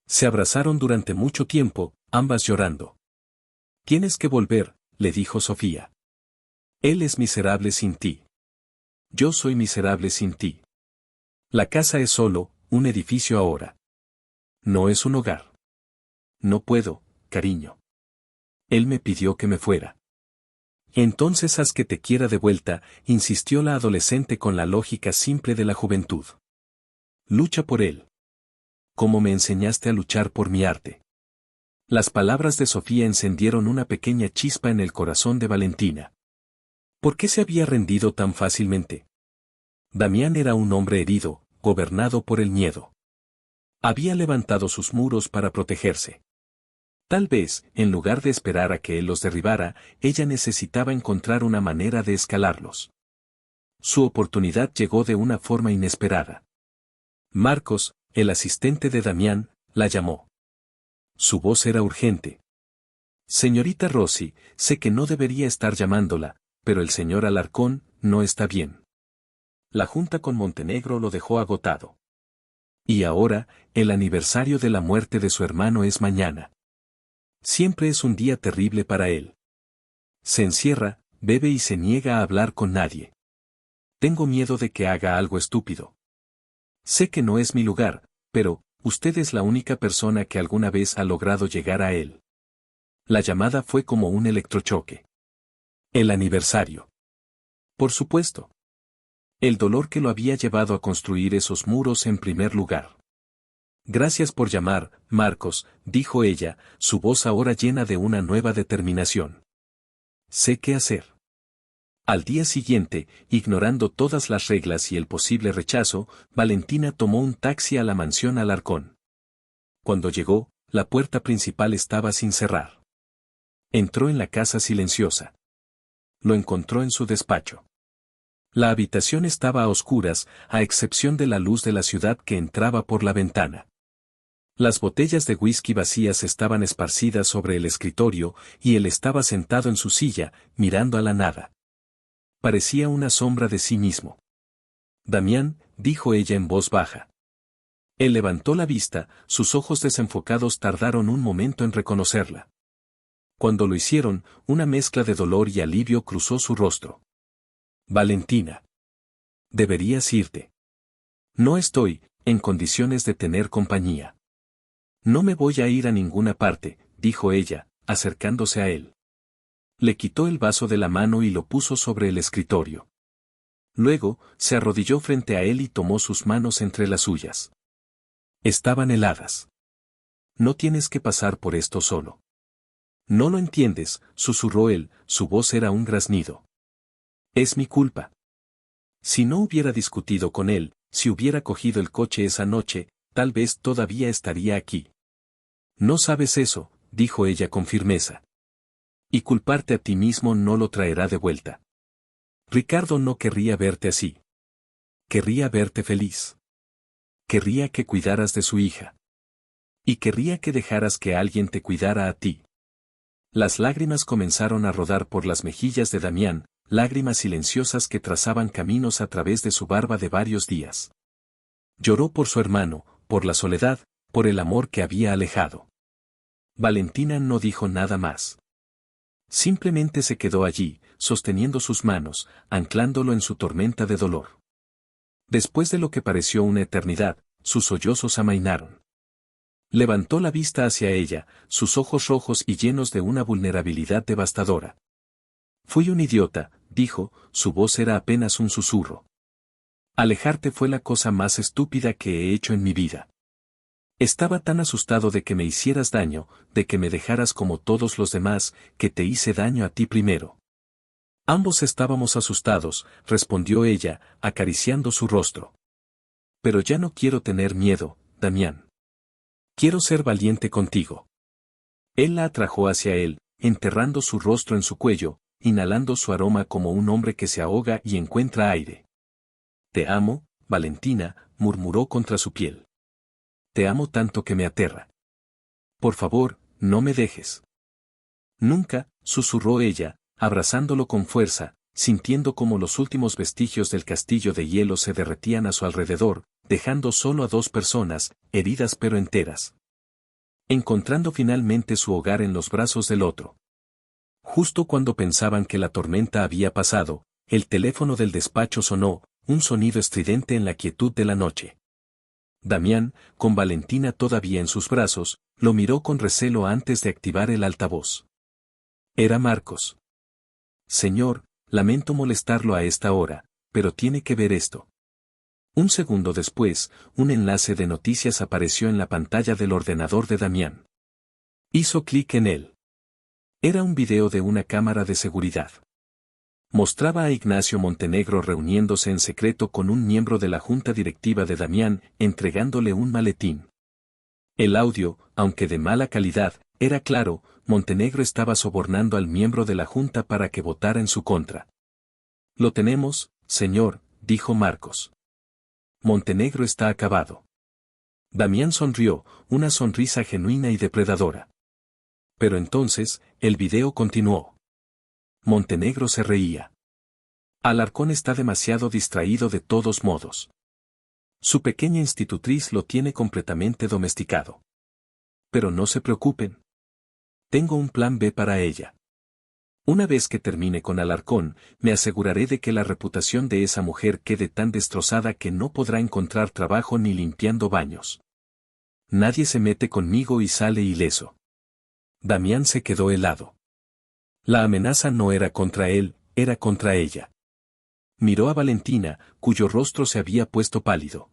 Se abrazaron durante mucho tiempo, ambas llorando. «Tienes que volver», le dijo Sofía. «Él es miserable sin ti. Yo soy miserable sin ti. La casa es solo un edificio ahora. No es un hogar. No puedo, cariño. Él me pidió que me fuera». «Entonces haz que te quiera de vuelta», insistió la adolescente con la lógica simple de la juventud. «Lucha por él. Como me enseñaste a luchar por mi arte». Las palabras de Sofía encendieron una pequeña chispa en el corazón de Valentina. ¿Por qué se había rendido tan fácilmente? Damián era un hombre herido, gobernado por el miedo. Había levantado sus muros para protegerse. Tal vez, en lugar de esperar a que él los derribara, ella necesitaba encontrar una manera de escalarlos. Su oportunidad llegó de una forma inesperada. Marcos, el asistente de Damián, la llamó. Su voz era urgente. «Señorita Rossi, sé que no debería estar llamándola, pero el señor Alarcón no está bien. La junta con Montenegro lo dejó agotado. Y ahora, el aniversario de la muerte de su hermano es mañana. Siempre es un día terrible para él. Se encierra, bebe y se niega a hablar con nadie. Tengo miedo de que haga algo estúpido. Sé que no es mi lugar, pero usted es la única persona que alguna vez ha logrado llegar a él». La llamada fue como un electrochoque. El aniversario. Por supuesto. El dolor que lo había llevado a construir esos muros en primer lugar. «Gracias por llamar, Marcos», dijo ella, su voz ahora llena de una nueva determinación. «Sé qué hacer». Al día siguiente, ignorando todas las reglas y el posible rechazo, Valentina tomó un taxi a la mansión Alarcón. Cuando llegó, la puerta principal estaba sin cerrar. Entró en la casa silenciosa. Lo encontró en su despacho. La habitación estaba a oscuras, a excepción de la luz de la ciudad que entraba por la ventana. Las botellas de whisky vacías estaban esparcidas sobre el escritorio, y él estaba sentado en su silla, mirando a la nada. Parecía una sombra de sí mismo. «Damián», dijo ella en voz baja. Él levantó la vista, sus ojos desenfocados tardaron un momento en reconocerla. Cuando lo hicieron, una mezcla de dolor y alivio cruzó su rostro. «Valentina. Deberías irte. No estoy en condiciones de tener compañía». «No me voy a ir a ninguna parte», dijo ella, acercándose a él. Le quitó el vaso de la mano y lo puso sobre el escritorio. Luego, se arrodilló frente a él y tomó sus manos entre las suyas. Estaban heladas. «No tienes que pasar por esto solo». «No lo entiendes», susurró él, su voz era un graznido. «Es mi culpa. Si no hubiera discutido con él, si hubiera cogido el coche esa noche, tal vez todavía estaría aquí». «No sabes eso», dijo ella con firmeza. «Y culparte a ti mismo no lo traerá de vuelta. Ricardo no querría verte así. Querría verte feliz. Querría que cuidaras de su hija. Y querría que dejaras que alguien te cuidara a ti». Las lágrimas comenzaron a rodar por las mejillas de Damián, lágrimas silenciosas que trazaban caminos a través de su barba de varios días. Lloró por su hermano, por la soledad, por el amor que había alejado. Valentina no dijo nada más. Simplemente se quedó allí, sosteniendo sus manos, anclándolo en su tormenta de dolor. Después de lo que pareció una eternidad, sus sollozos amainaron. Levantó la vista hacia ella, sus ojos rojos y llenos de una vulnerabilidad devastadora. Fui un idiota, dijo, su voz era apenas un susurro. Alejarte fue la cosa más estúpida que he hecho en mi vida. Estaba tan asustado de que me hicieras daño, de que me dejaras como todos los demás, que te hice daño a ti primero. Ambos estábamos asustados, respondió ella, acariciando su rostro. Pero ya no quiero tener miedo, Damián. Quiero ser valiente contigo. Él la atrajo hacia él, enterrando su rostro en su cuello, inhalando su aroma como un hombre que se ahoga y encuentra aire. Te amo, Valentina, murmuró contra su piel. Te amo tanto que me aterra. Por favor, no me dejes. Nunca, susurró ella, abrazándolo con fuerza, sintiendo como los últimos vestigios del castillo de hielo se derretían a su alrededor, dejando solo a dos personas, heridas pero enteras. Encontrando finalmente su hogar en los brazos del otro. Justo cuando pensaban que la tormenta había pasado, el teléfono del despacho sonó, un sonido estridente en la quietud de la noche. Damián, con Valentina todavía en sus brazos, lo miró con recelo antes de activar el altavoz. Era Marcos. Señor, lamento molestarlo a esta hora, pero tiene que ver esto. Un segundo después, un enlace de noticias apareció en la pantalla del ordenador de Damián. Hizo clic en él. Era un video de una cámara de seguridad. Mostraba a Ignacio Montenegro reuniéndose en secreto con un miembro de la junta directiva de Damián, entregándole un maletín. El audio, aunque de mala calidad, era claro, Montenegro estaba sobornando al miembro de la junta para que votara en su contra. Lo tenemos, señor, dijo Marcos. Montenegro está acabado. Damián sonrió, una sonrisa genuina y depredadora. Pero entonces, el video continuó. Montenegro se reía. Alarcón está demasiado distraído de todos modos. Su pequeña institutriz lo tiene completamente domesticado. Pero no se preocupen. Tengo un plan B para ella. Una vez que termine con Alarcón, me aseguraré de que la reputación de esa mujer quede tan destrozada que no podrá encontrar trabajo ni limpiando baños. Nadie se mete conmigo y sale ileso. Damián se quedó helado. La amenaza no era contra él, era contra ella. Miró a Valentina, cuyo rostro se había puesto pálido.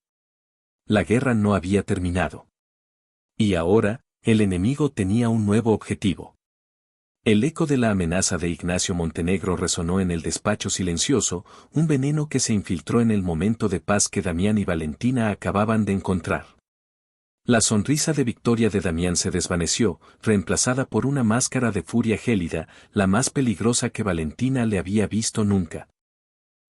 La guerra no había terminado. Y ahora, el enemigo tenía un nuevo objetivo. El eco de la amenaza de Ignacio Montenegro resonó en el despacho silencioso, un veneno que se infiltró en el momento de paz que Damián y Valentina acababan de encontrar. La sonrisa de victoria de Damián se desvaneció, reemplazada por una máscara de furia gélida, la más peligrosa que Valentina le había visto nunca.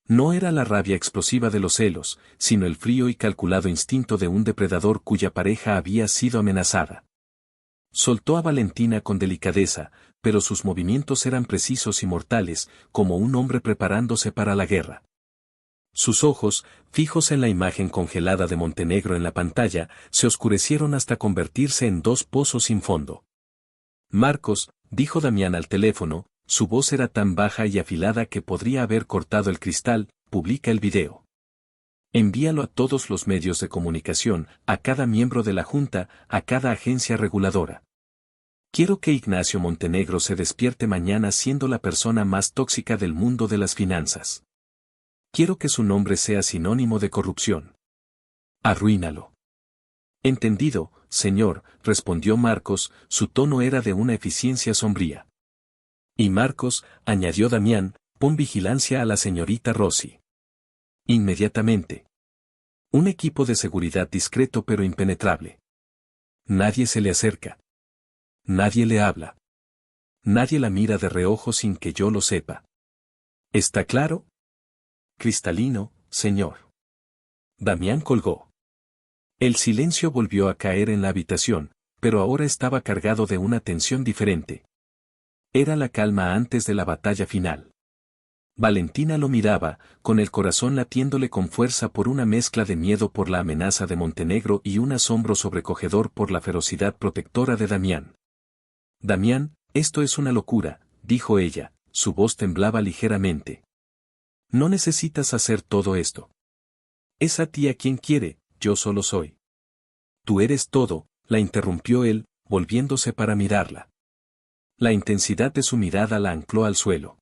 No era la rabia explosiva de los celos, sino el frío y calculado instinto de un depredador cuya pareja había sido amenazada. Soltó a Valentina con delicadeza, pero sus movimientos eran precisos y mortales, como un hombre preparándose para la guerra. Sus ojos, fijos en la imagen congelada de Montenegro en la pantalla, se oscurecieron hasta convertirse en dos pozos sin fondo. Marcos, dijo Damián al teléfono, su voz era tan baja y afilada que podría haber cortado el cristal, publica el video. Envíalo a todos los medios de comunicación, a cada miembro de la Junta, a cada agencia reguladora. Quiero que Ignacio Montenegro se despierte mañana siendo la persona más tóxica del mundo de las finanzas. Quiero que su nombre sea sinónimo de corrupción. Arruínalo. Entendido, señor, respondió Marcos, su tono era de una eficiencia sombría. Y Marcos, añadió Damián, pon vigilancia a la señorita Rossi. Inmediatamente. Un equipo de seguridad discreto pero impenetrable. Nadie se le acerca. Nadie le habla. Nadie la mira de reojo sin que yo lo sepa. ¿Está claro? Cristalino, señor. Damián colgó. El silencio volvió a caer en la habitación, pero ahora estaba cargado de una tensión diferente. Era la calma antes de la batalla final. Valentina lo miraba, con el corazón latiéndole con fuerza por una mezcla de miedo por la amenaza de Montenegro y un asombro sobrecogedor por la ferocidad protectora de Damián. Damián, esto es una locura, dijo ella, su voz temblaba ligeramente. No necesitas hacer todo esto. Es a ti a quien quiere, yo solo soy. Tú eres todo, la interrumpió él, volviéndose para mirarla. La intensidad de su mirada la ancló al suelo.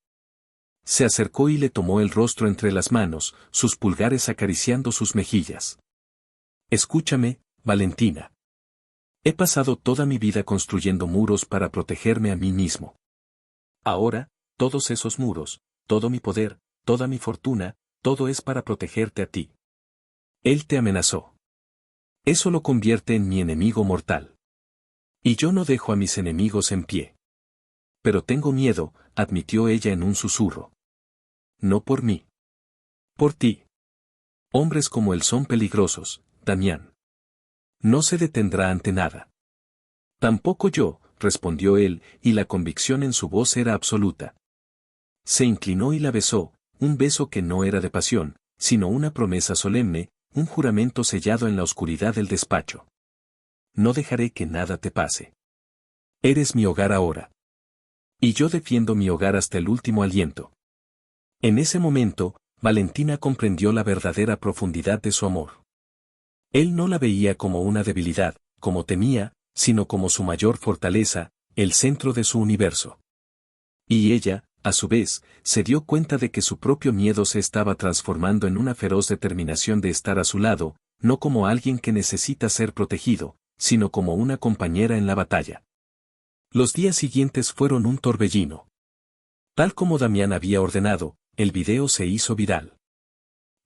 Se acercó y le tomó el rostro entre las manos, sus pulgares acariciando sus mejillas. Escúchame, Valentina. He pasado toda mi vida construyendo muros para protegerme a mí mismo. Ahora, todos esos muros, todo mi poder, toda mi fortuna, todo es para protegerte a ti. Él te amenazó. Eso lo convierte en mi enemigo mortal. Y yo no dejo a mis enemigos en pie. Pero tengo miedo, admitió ella en un susurro. No por mí. Por ti. Hombres como él son peligrosos, Damián. No se detendrá ante nada. Tampoco yo, respondió él, y la convicción en su voz era absoluta. Se inclinó y la besó, un beso que no era de pasión, sino una promesa solemne, un juramento sellado en la oscuridad del despacho. No dejaré que nada te pase. Eres mi hogar ahora. Y yo defiendo mi hogar hasta el último aliento. En ese momento, Valentina comprendió la verdadera profundidad de su amor. Él no la veía como una debilidad, como temía, sino como su mayor fortaleza, el centro de su universo. Y ella, a su vez, se dio cuenta de que su propio miedo se estaba transformando en una feroz determinación de estar a su lado, no como alguien que necesita ser protegido, sino como una compañera en la batalla. Los días siguientes fueron un torbellino. Tal como Damián había ordenado, el video se hizo viral.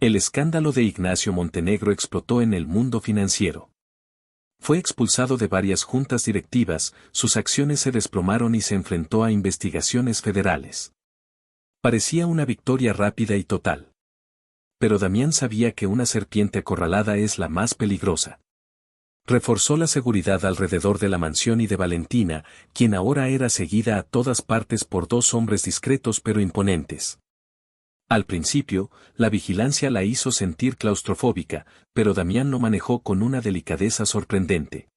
El escándalo de Ignacio Montenegro explotó en el mundo financiero. Fue expulsado de varias juntas directivas, sus acciones se desplomaron y se enfrentó a investigaciones federales. Parecía una victoria rápida y total. Pero Damián sabía que una serpiente acorralada es la más peligrosa. Reforzó la seguridad alrededor de la mansión y de Valentina, quien ahora era seguida a todas partes por dos hombres discretos pero imponentes. Al principio, la vigilancia la hizo sentir claustrofóbica, pero Damián lo manejó con una delicadeza sorprendente.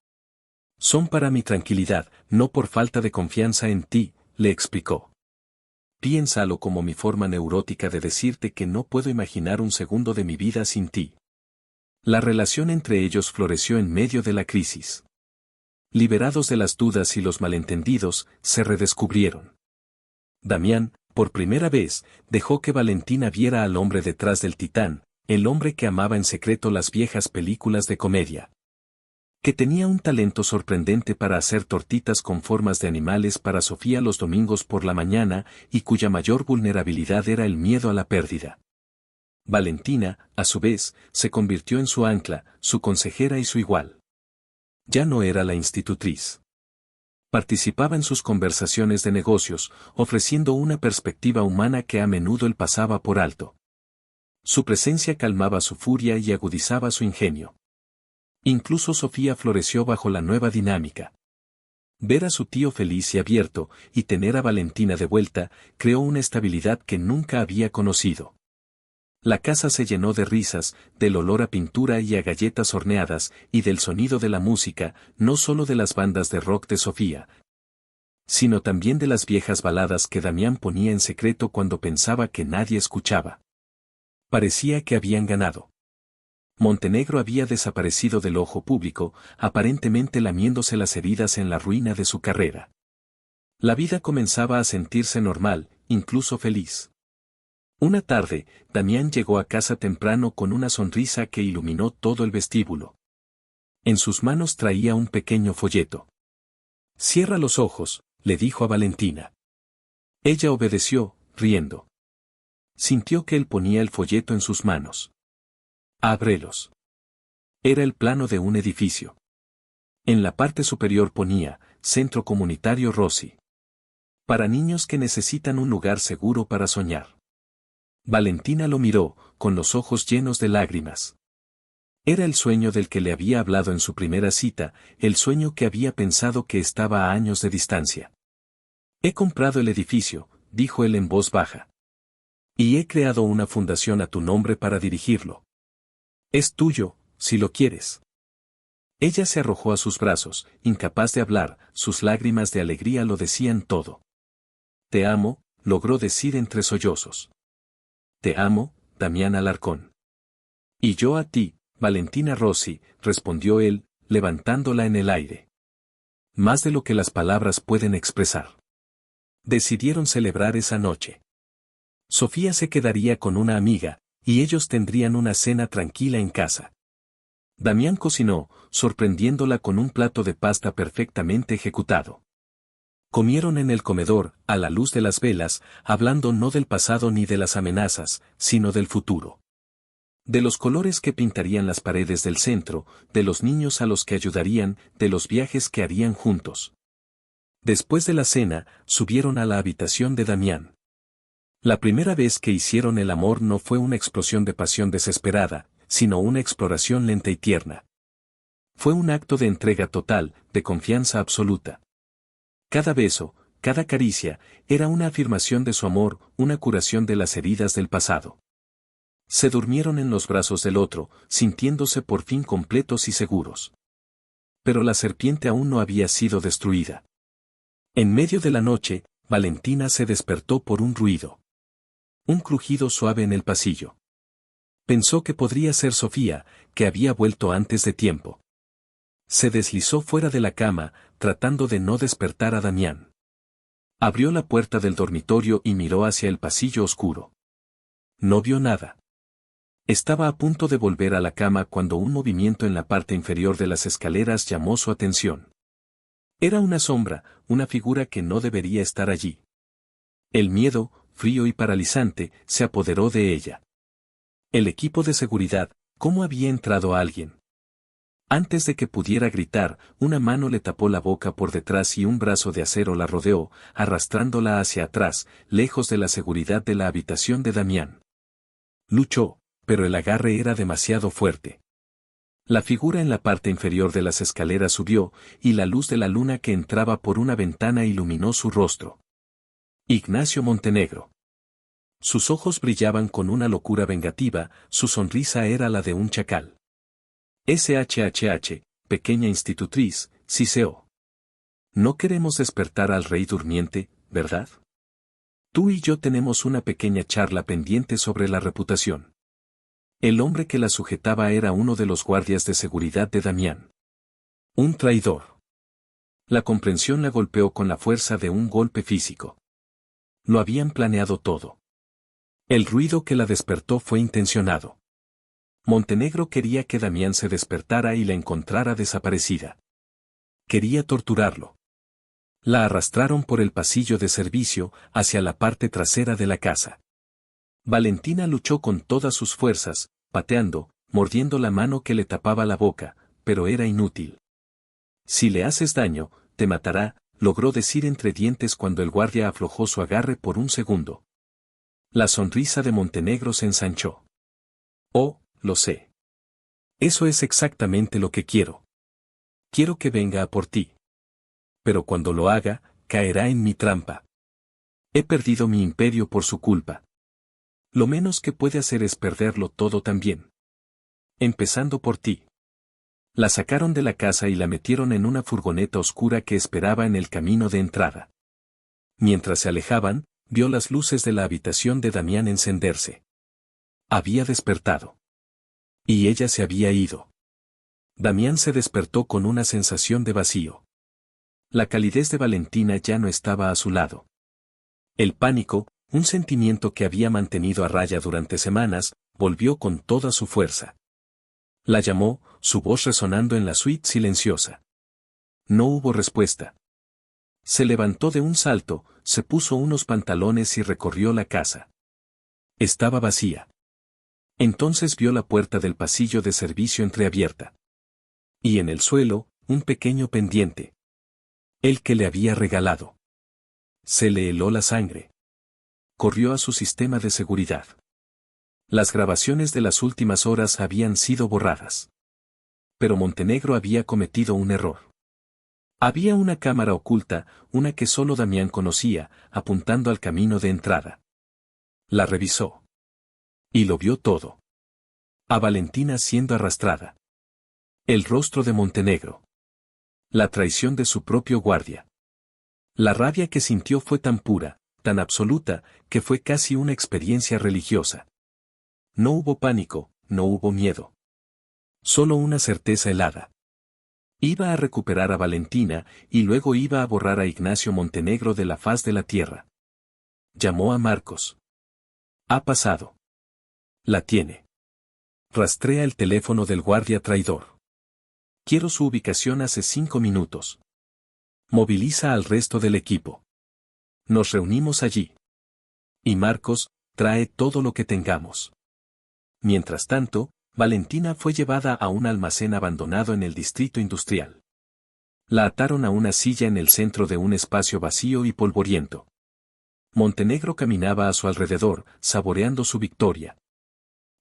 Son para mi tranquilidad, no por falta de confianza en ti, le explicó. Piénsalo como mi forma neurótica de decirte que no puedo imaginar un segundo de mi vida sin ti. La relación entre ellos floreció en medio de la crisis. Liberados de las dudas y los malentendidos, se redescubrieron. Damián, por primera vez, dejó que Valentina viera al hombre detrás del titán, el hombre que amaba en secreto las viejas películas de comedia. Que tenía un talento sorprendente para hacer tortitas con formas de animales para Sofía los domingos por la mañana y cuya mayor vulnerabilidad era el miedo a la pérdida. Valentina, a su vez, se convirtió en su ancla, su consejera y su igual. Ya no era la institutriz. Participaba en sus conversaciones de negocios, ofreciendo una perspectiva humana que a menudo él pasaba por alto. Su presencia calmaba su furia y agudizaba su ingenio. Incluso Sofía floreció bajo la nueva dinámica. Ver a su tío feliz y abierto, y tener a Valentina de vuelta, creó una estabilidad que nunca había conocido. La casa se llenó de risas, del olor a pintura y a galletas horneadas, y del sonido de la música, no solo de las bandas de rock de Sofía, sino también de las viejas baladas que Damián ponía en secreto cuando pensaba que nadie escuchaba. Parecía que habían ganado. Montenegro había desaparecido del ojo público, aparentemente lamiéndose las heridas en la ruina de su carrera. La vida comenzaba a sentirse normal, incluso feliz. Una tarde, Damián llegó a casa temprano con una sonrisa que iluminó todo el vestíbulo. En sus manos traía un pequeño folleto. «Cierra los ojos», le dijo a Valentina. Ella obedeció, riendo. Sintió que él ponía el folleto en sus manos. «Ábrelos». Era el plano de un edificio. En la parte superior ponía, Centro Comunitario Rossi. Para niños que necesitan un lugar seguro para soñar. Valentina lo miró, con los ojos llenos de lágrimas. Era el sueño del que le había hablado en su primera cita, el sueño que había pensado que estaba a años de distancia. «He comprado el edificio», dijo él en voz baja. «Y he creado una fundación a tu nombre para dirigirlo. Es tuyo, si lo quieres». Ella se arrojó a sus brazos, incapaz de hablar, sus lágrimas de alegría lo decían todo. «Te amo», logró decir entre sollozos. «Te amo, Damián Alarcón». «Y yo a ti, Valentina Rossi», respondió él, levantándola en el aire. Más de lo que las palabras pueden expresar. Decidieron celebrar esa noche. Sofía se quedaría con una amiga, y ellos tendrían una cena tranquila en casa. Damián cocinó, sorprendiéndola con un plato de pasta perfectamente ejecutado. Comieron en el comedor, a la luz de las velas, hablando no del pasado ni de las amenazas, sino del futuro. De los colores que pintarían las paredes del centro, de los niños a los que ayudarían, de los viajes que harían juntos. Después de la cena, subieron a la habitación de Damián. La primera vez que hicieron el amor no fue una explosión de pasión desesperada, sino una exploración lenta y tierna. Fue un acto de entrega total, de confianza absoluta. Cada beso, cada caricia, era una afirmación de su amor, una curación de las heridas del pasado. Se durmieron en los brazos del otro, sintiéndose por fin completos y seguros. Pero la serpiente aún no había sido destruida. En medio de la noche, Valentina se despertó por un ruido. Un crujido suave en el pasillo. Pensó que podría ser Sofía, que había vuelto antes de tiempo. Se deslizó fuera de la cama, tratando de no despertar a Damián. Abrió la puerta del dormitorio y miró hacia el pasillo oscuro. No vio nada. Estaba a punto de volver a la cama cuando un movimiento en la parte inferior de las escaleras llamó su atención. Era una sombra, una figura que no debería estar allí. El miedo, frío y paralizante, se apoderó de ella. El equipo de seguridad, ¿cómo había entrado alguien? Antes de que pudiera gritar, una mano le tapó la boca por detrás y un brazo de acero la rodeó, arrastrándola hacia atrás, lejos de la seguridad de la habitación de Damián. Luchó, pero el agarre era demasiado fuerte. La figura en la parte inferior de las escaleras subió, y la luz de la luna que entraba por una ventana iluminó su rostro. Ignacio Montenegro. Sus ojos brillaban con una locura vengativa, su sonrisa era la de un chacal. SHHH, pequeña institutriz, siseó. No queremos despertar al rey durmiente, ¿verdad? Tú y yo tenemos una pequeña charla pendiente sobre la reputación. El hombre que la sujetaba era uno de los guardias de seguridad de Damián. Un traidor. La comprensión la golpeó con la fuerza de un golpe físico. Lo habían planeado todo. El ruido que la despertó fue intencionado. Montenegro quería que Damián se despertara y la encontrara desaparecida. Quería torturarlo. La arrastraron por el pasillo de servicio hacia la parte trasera de la casa. Valentina luchó con todas sus fuerzas, pateando, mordiendo la mano que le tapaba la boca, pero era inútil. Si le haces daño, te matará, logró decir entre dientes cuando el guardia aflojó su agarre por un segundo. La sonrisa de Montenegro se ensanchó. Oh, lo sé. Eso es exactamente lo que quiero. Quiero que venga a por ti. Pero cuando lo haga, caerá en mi trampa. He perdido mi imperio por su culpa. Lo menos que puede hacer es perderlo todo también. Empezando por ti. La sacaron de la casa y la metieron en una furgoneta oscura que esperaba en el camino de entrada. Mientras se alejaban, vio las luces de la habitación de Damián encenderse. Había despertado. Y ella se había ido. Damián se despertó con una sensación de vacío. La calidez de Valentina ya no estaba a su lado. El pánico, un sentimiento que había mantenido a raya durante semanas, volvió con toda su fuerza. La llamó, su voz resonando en la suite silenciosa. No hubo respuesta. Se levantó de un salto, se puso unos pantalones y recorrió la casa. Estaba vacía. Entonces vio la puerta del pasillo de servicio entreabierta. Y en el suelo, un pequeño pendiente. El que le había regalado. Se le heló la sangre. Corrió a su sistema de seguridad. Las grabaciones de las últimas horas habían sido borradas. Pero Montenegro había cometido un error. Había una cámara oculta, una que solo Damián conocía, apuntando al camino de entrada. La revisó. Y lo vio todo. A Valentina siendo arrastrada. El rostro de Montenegro. La traición de su propio guardia. La rabia que sintió fue tan pura, tan absoluta, que fue casi una experiencia religiosa. No hubo pánico, no hubo miedo. Solo una certeza helada. Iba a recuperar a Valentina y luego iba a borrar a Ignacio Montenegro de la faz de la tierra. Llamó a Marcos. Ha pasado. La tiene. Rastrea el teléfono del guardia traidor. Quiero su ubicación hace 5 minutos. Moviliza al resto del equipo. Nos reunimos allí. Y Marcos, trae todo lo que tengamos. Mientras tanto, Valentina fue llevada a un almacén abandonado en el distrito industrial. La ataron a una silla en el centro de un espacio vacío y polvoriento. Montenegro caminaba a su alrededor, saboreando su victoria.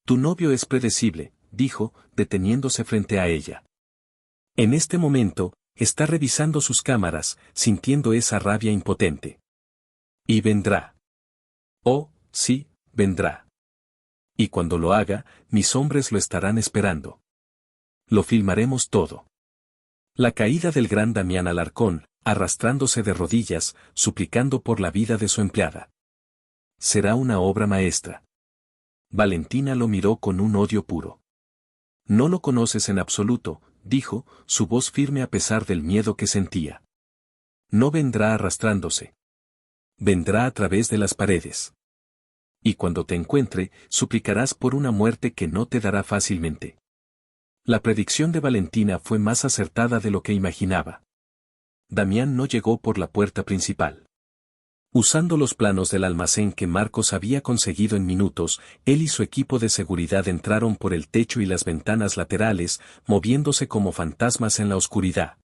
Tu novio es predecible, dijo, deteniéndose frente a ella. En este momento, está revisando sus cámaras, sintiendo esa rabia impotente. Y vendrá. Oh, sí, vendrá. Y cuando lo haga, mis hombres lo estarán esperando. Lo filmaremos todo. La caída del gran Damián Alarcón, arrastrándose de rodillas, suplicando por la vida de su empleada. Será una obra maestra. Valentina lo miró con un odio puro. No lo conoces en absoluto, dijo, su voz firme a pesar del miedo que sentía. No vendrá arrastrándose. Vendrá a través de las paredes. Y cuando te encuentre, suplicarás por una muerte que no te dará fácilmente. La predicción de Valentina fue más acertada de lo que imaginaba. Damián no llegó por la puerta principal. Usando los planos del almacén que Marcos había conseguido en minutos, él y su equipo de seguridad entraron por el techo y las ventanas laterales, moviéndose como fantasmas en la oscuridad.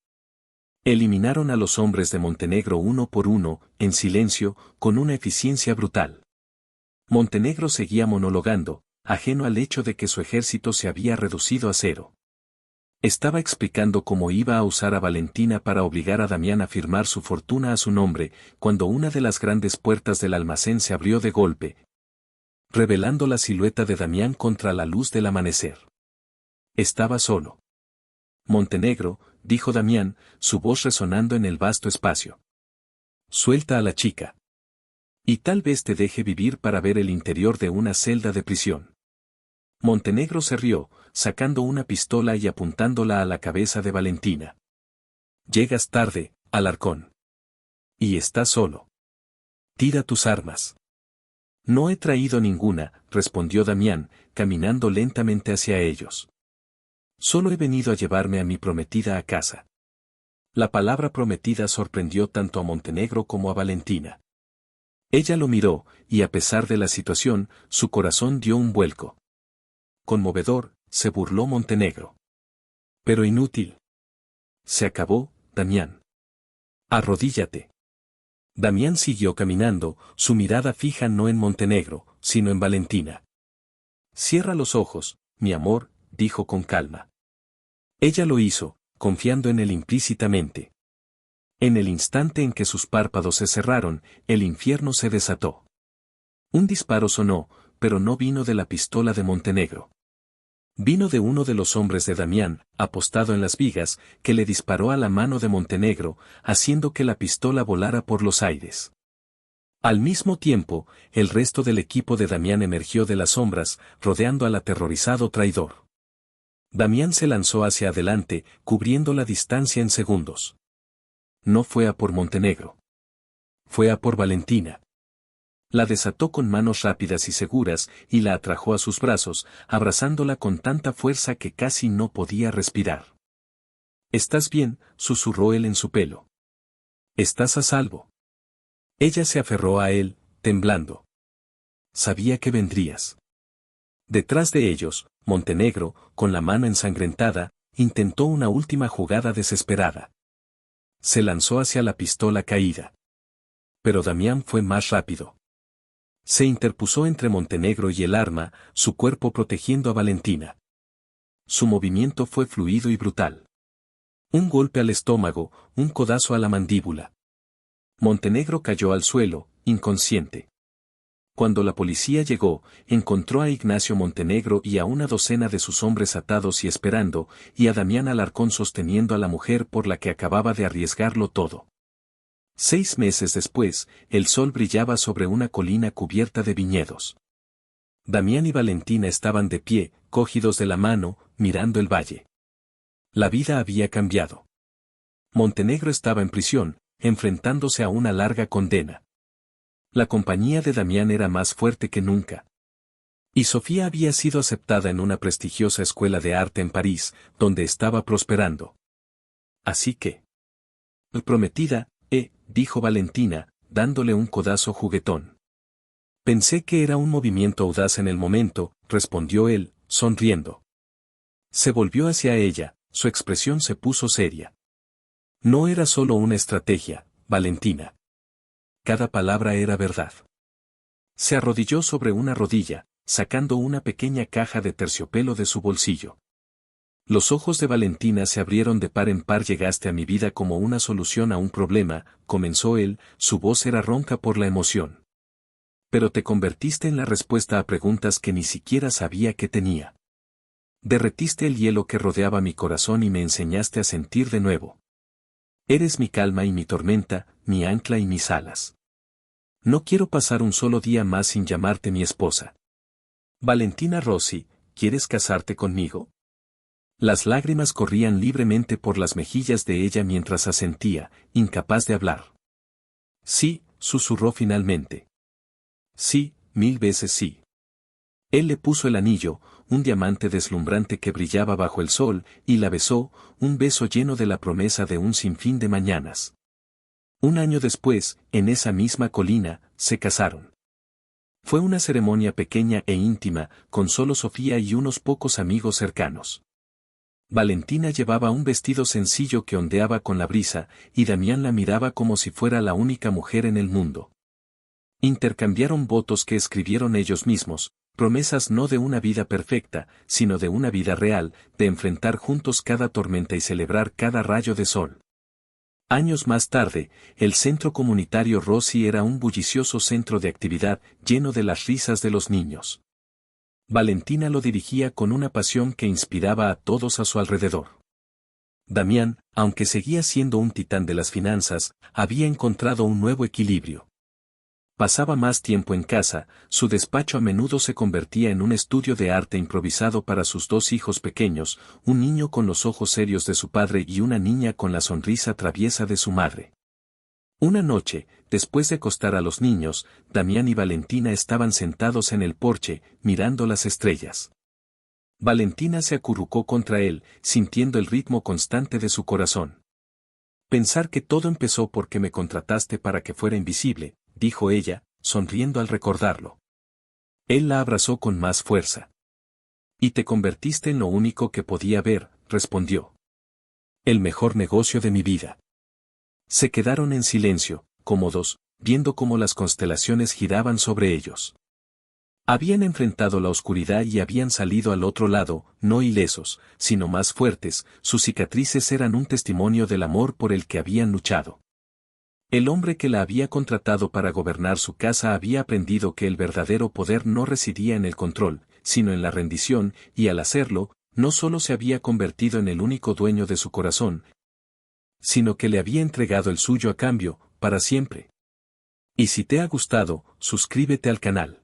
Eliminaron a los hombres de Montenegro uno por uno, en silencio, con una eficiencia brutal. Montenegro seguía monologando, ajeno al hecho de que su ejército se había reducido a cero. Estaba explicando cómo iba a usar a Valentina para obligar a Damián a firmar su fortuna a su nombre, cuando una de las grandes puertas del almacén se abrió de golpe, revelando la silueta de Damián contra la luz del amanecer. Estaba solo. Montenegro, dijo Damián, su voz resonando en el vasto espacio. Suelta a la chica. Y tal vez te deje vivir para ver el interior de una celda de prisión. Montenegro se rió, sacando una pistola y apuntándola a la cabeza de Valentina. Llegas tarde, Alarcón. Y estás solo. Tira tus armas. No he traído ninguna, respondió Damián, caminando lentamente hacia ellos. Solo he venido a llevarme a mi prometida a casa. La palabra prometida sorprendió tanto a Montenegro como a Valentina. Ella lo miró, y a pesar de la situación, su corazón dio un vuelco. Conmovedor, se burló Montenegro. Pero inútil. Se acabó, Damián. Arrodíllate. Damián siguió caminando, su mirada fija no en Montenegro, sino en Valentina. Cierra los ojos, mi amor, dijo con calma. Ella lo hizo, confiando en él implícitamente. En el instante en que sus párpados se cerraron, el infierno se desató. Un disparo sonó, pero no vino de la pistola de Montenegro. Vino de uno de los hombres de Damián, apostado en las vigas, que le disparó a la mano de Montenegro, haciendo que la pistola volara por los aires. Al mismo tiempo, el resto del equipo de Damián emergió de las sombras, rodeando al aterrorizado traidor. Damián se lanzó hacia adelante, cubriendo la distancia en segundos. No fue a por Montenegro. Fue a por Valentina. La desató con manos rápidas y seguras, y la atrajo a sus brazos, abrazándola con tanta fuerza que casi no podía respirar. «¿Estás bien?», susurró él en su pelo. «¿Estás a salvo?». Ella se aferró a él, temblando. «Sabía que vendrías». Detrás de ellos, Montenegro, con la mano ensangrentada, intentó una última jugada desesperada. Se lanzó hacia la pistola caída. Pero Damián fue más rápido. Se interpuso entre Montenegro y el arma, su cuerpo protegiendo a Valentina. Su movimiento fue fluido y brutal. Un golpe al estómago, un codazo a la mandíbula. Montenegro cayó al suelo, inconsciente. Cuando la policía llegó, encontró a Ignacio Montenegro y a una docena de sus hombres atados y esperando, y a Damián Alarcón sosteniendo a la mujer por la que acababa de arriesgarlo todo. 6 meses después, el sol brillaba sobre una colina cubierta de viñedos. Damián y Valentina estaban de pie, cogidos de la mano, mirando el valle. La vida había cambiado. Montenegro estaba en prisión, enfrentándose a una larga condena. La compañía de Damián era más fuerte que nunca. Y Sofía había sido aceptada en una prestigiosa escuela de arte en París, donde estaba prosperando. Así que... Prometida, dijo Valentina, dándole un codazo juguetón. Pensé que era un movimiento audaz en el momento, respondió él, sonriendo. Se volvió hacia ella, su expresión se puso seria. No era solo una estrategia, Valentina. Cada palabra era verdad. Se arrodilló sobre una rodilla, sacando una pequeña caja de terciopelo de su bolsillo. Los ojos de Valentina se abrieron de par en par. Llegaste a mi vida como una solución a un problema, comenzó él, su voz era ronca por la emoción. Pero te convertiste en la respuesta a preguntas que ni siquiera sabía que tenía. Derretiste el hielo que rodeaba mi corazón y me enseñaste a sentir de nuevo. Eres mi calma y mi tormenta, mi ancla y mis alas. No quiero pasar un solo día más sin llamarte mi esposa. Valentina Rossi, ¿quieres casarte conmigo? Las lágrimas corrían libremente por las mejillas de ella mientras asentía, incapaz de hablar. Sí, susurró finalmente. Sí, 1000 veces sí. Él le puso el anillo, un diamante deslumbrante que brillaba bajo el sol, y la besó, un beso lleno de la promesa de un sinfín de mañanas. Un año después, en esa misma colina, se casaron. Fue una ceremonia pequeña e íntima, con solo Sofía y unos pocos amigos cercanos. Valentina llevaba un vestido sencillo que ondeaba con la brisa, y Damián la miraba como si fuera la única mujer en el mundo. Intercambiaron votos que escribieron ellos mismos, promesas no de una vida perfecta, sino de una vida real, de enfrentar juntos cada tormenta y celebrar cada rayo de sol. Años más tarde, el centro comunitario Rossi era un bullicioso centro de actividad, lleno de las risas de los niños. Valentina lo dirigía con una pasión que inspiraba a todos a su alrededor. Damián, aunque seguía siendo un titán de las finanzas, había encontrado un nuevo equilibrio. Pasaba más tiempo en casa, su despacho a menudo se convertía en un estudio de arte improvisado para sus dos hijos pequeños, un niño con los ojos serios de su padre y una niña con la sonrisa traviesa de su madre. Una noche, después de acostar a los niños, Damián y Valentina estaban sentados en el porche, mirando las estrellas. Valentina se acurrucó contra él, sintiendo el ritmo constante de su corazón. Pensar que todo empezó porque me contrataste para que fuera invisible, dijo ella, sonriendo al recordarlo. Él la abrazó con más fuerza. Y te convertiste en lo único que podía ver, respondió. El mejor negocio de mi vida. Se quedaron en silencio, cómodos, viendo cómo las constelaciones giraban sobre ellos. Habían enfrentado la oscuridad y habían salido al otro lado, no ilesos, sino más fuertes, sus cicatrices eran un testimonio del amor por el que habían luchado. El hombre que la había contratado para gobernar su casa había aprendido que el verdadero poder no residía en el control, sino en la rendición, y al hacerlo, no solo se había convertido en el único dueño de su corazón, sino que le había entregado el suyo a cambio, para siempre. Y si te ha gustado, suscríbete al canal.